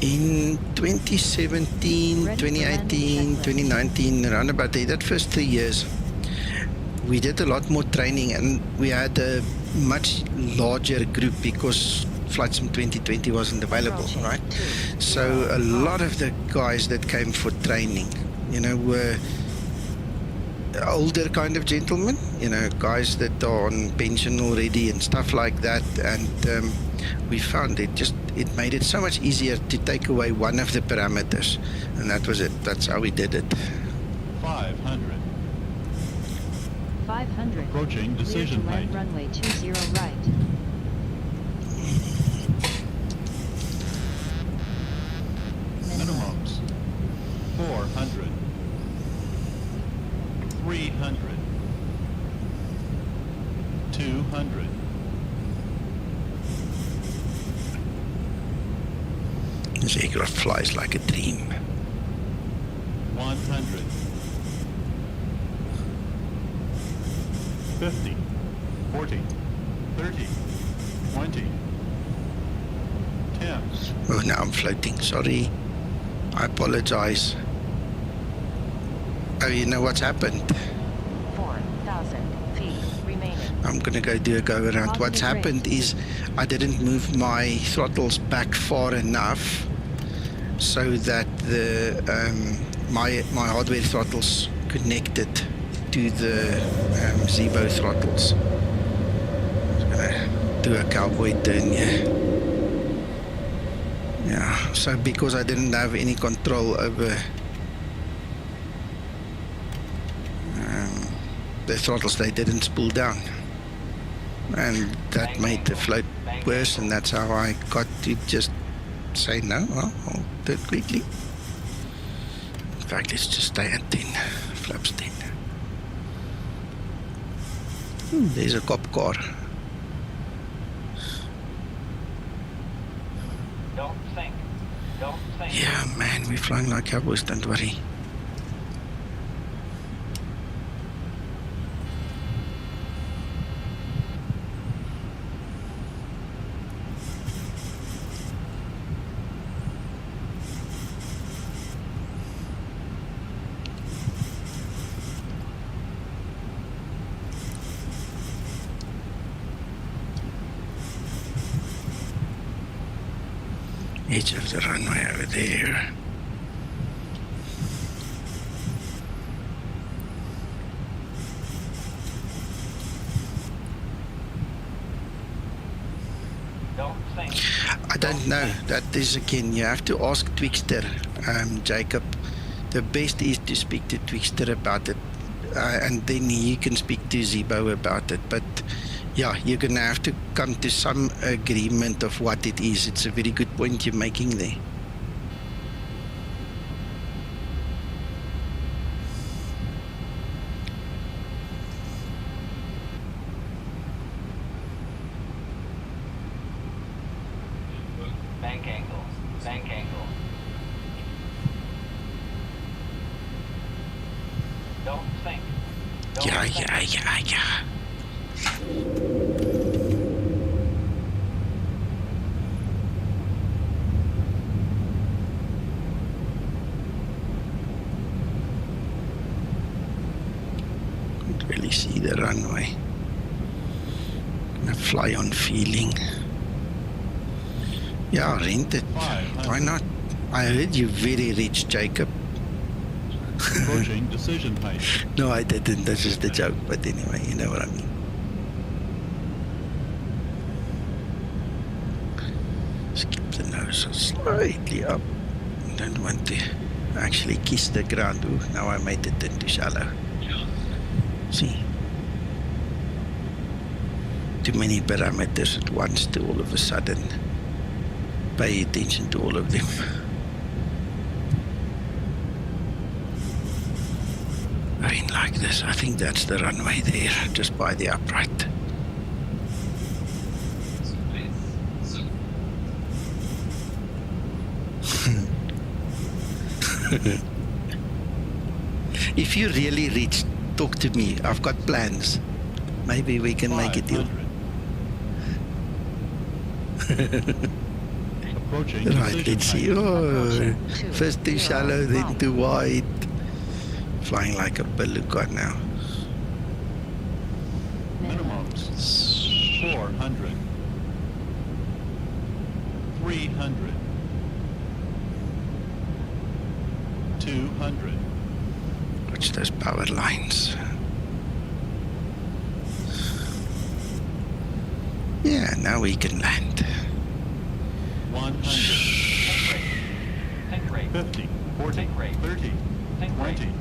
In 2017, 2018, 2019, around about there, that first 3 years, we did a lot more training, and we had a much larger group because Flight Sim 2020 wasn't available, right? So a lot of the guys that came for training, you know, were older kind of gentlemen, you know, guys that are on pension already and stuff like that. And we found it made it so much easier to take away one of the parameters, and that was it. That's how we did it. 500. 500. Approaching decision height. Runway 20 right. Minimums. 400. 300. 200. This aircraft flies like a dream. 100. 50. 40. 30. 20. 10. Oh, now I'm floating. Sorry. I apologize. Oh, you know what's happened? 4,000 feet remaining. I'm gonna go do a go around. What's happened is I didn't move my throttles back far enough so that the my hardware throttles connected to the Zibo throttles. I'm gonna do a cowboy turn here. Yeah, so because I didn't have any control over the throttles, they didn't spool down, and that made the float worse, and that's how I got to just say no. Well, I'll do it quickly. In fact, let's just stay at 10, flaps 10. There's a cop car. Don't think. Don't think. Yeah, man, we're flying like cowboys, don't worry. Edge of the runway over there. Don't think. I don't know. That is again, you have to ask Twixter, Jacob. The best is to speak to Twixter about it, and then he can speak to Zibo about it. But yeah, you're gonna have to come to some agreement of what it is. It's a very good point you're making there. Bank angle. Bank angle. Don't think. Don't Yeah, think. yeah. Can't really see the runway. Gonna fly on feeling. Yeah, rent it. Why not? I heard you very rich, Jacob. Approaching decision height. No, I didn't. That's just a joke. But anyway, you know what I mean. Just keep the nose slightly up. Don't want to actually kiss the ground. Ooh, now I made it into shallow. See? Too many parameters at once to all of a sudden pay attention to all of them. In like this, I think that's the runway there, just by the upright. If you're really rich, talk to me. I've got plans. Maybe we can make a deal. Approaching Right, let's see. Oh, first too shallow, then too wide. Flying like a beluga now. Minimum 400. 300. 200. Watch those power lines. Yeah, now we can land. 100. Think rate. 50. 40. Think rate. 30. Think rate. 20.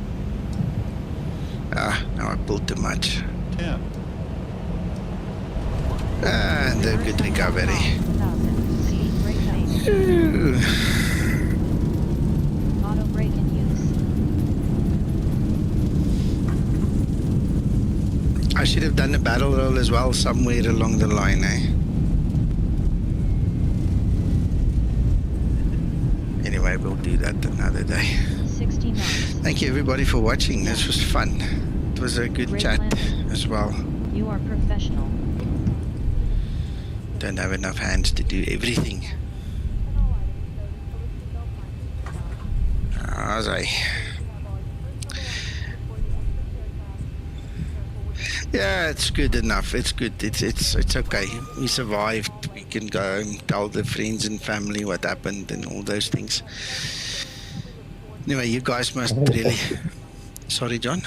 Ah, now I pulled too much. 10. And a good recovery. 1,000 feet brake failure. Ooh. Auto brake in use. I I should have done a battle roll as well somewhere along the line, eh? Anyway, we'll do that another day. 69. Thank you everybody for watching. This was fun. It was a good chat as well. You are professional. Don't have enough hands to do everything. As yeah, it's good enough. It's good. It's okay. We survived. We can go and tell the friends and family what happened and all those things. Anyway, you guys must really. Sorry, John.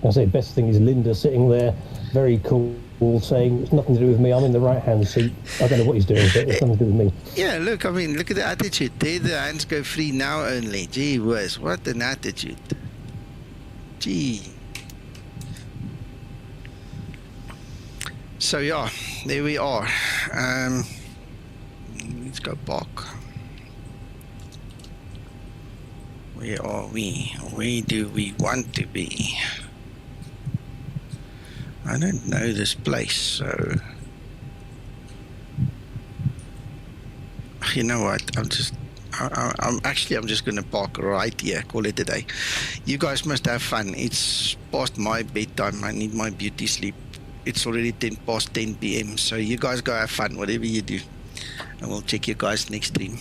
I say best thing is Linda sitting there, very cool, saying it's nothing to do with me. I'm in the right-hand seat. I don't know what he's doing, but it's nothing to do with me. Yeah, look. I mean, look at the attitude. There, the hands go free now only. Gee whiz, what an attitude. Gee. So yeah, there we are. Let's go back. Where are we? Where do we want to be? I don't know this place, so you know what? I'm just going to park right here. Call it a day. You guys must have fun. It's past my bedtime. I need my beauty sleep. It's already 10 p.m. So you guys go have fun, whatever you do. And we'll check you guys next stream.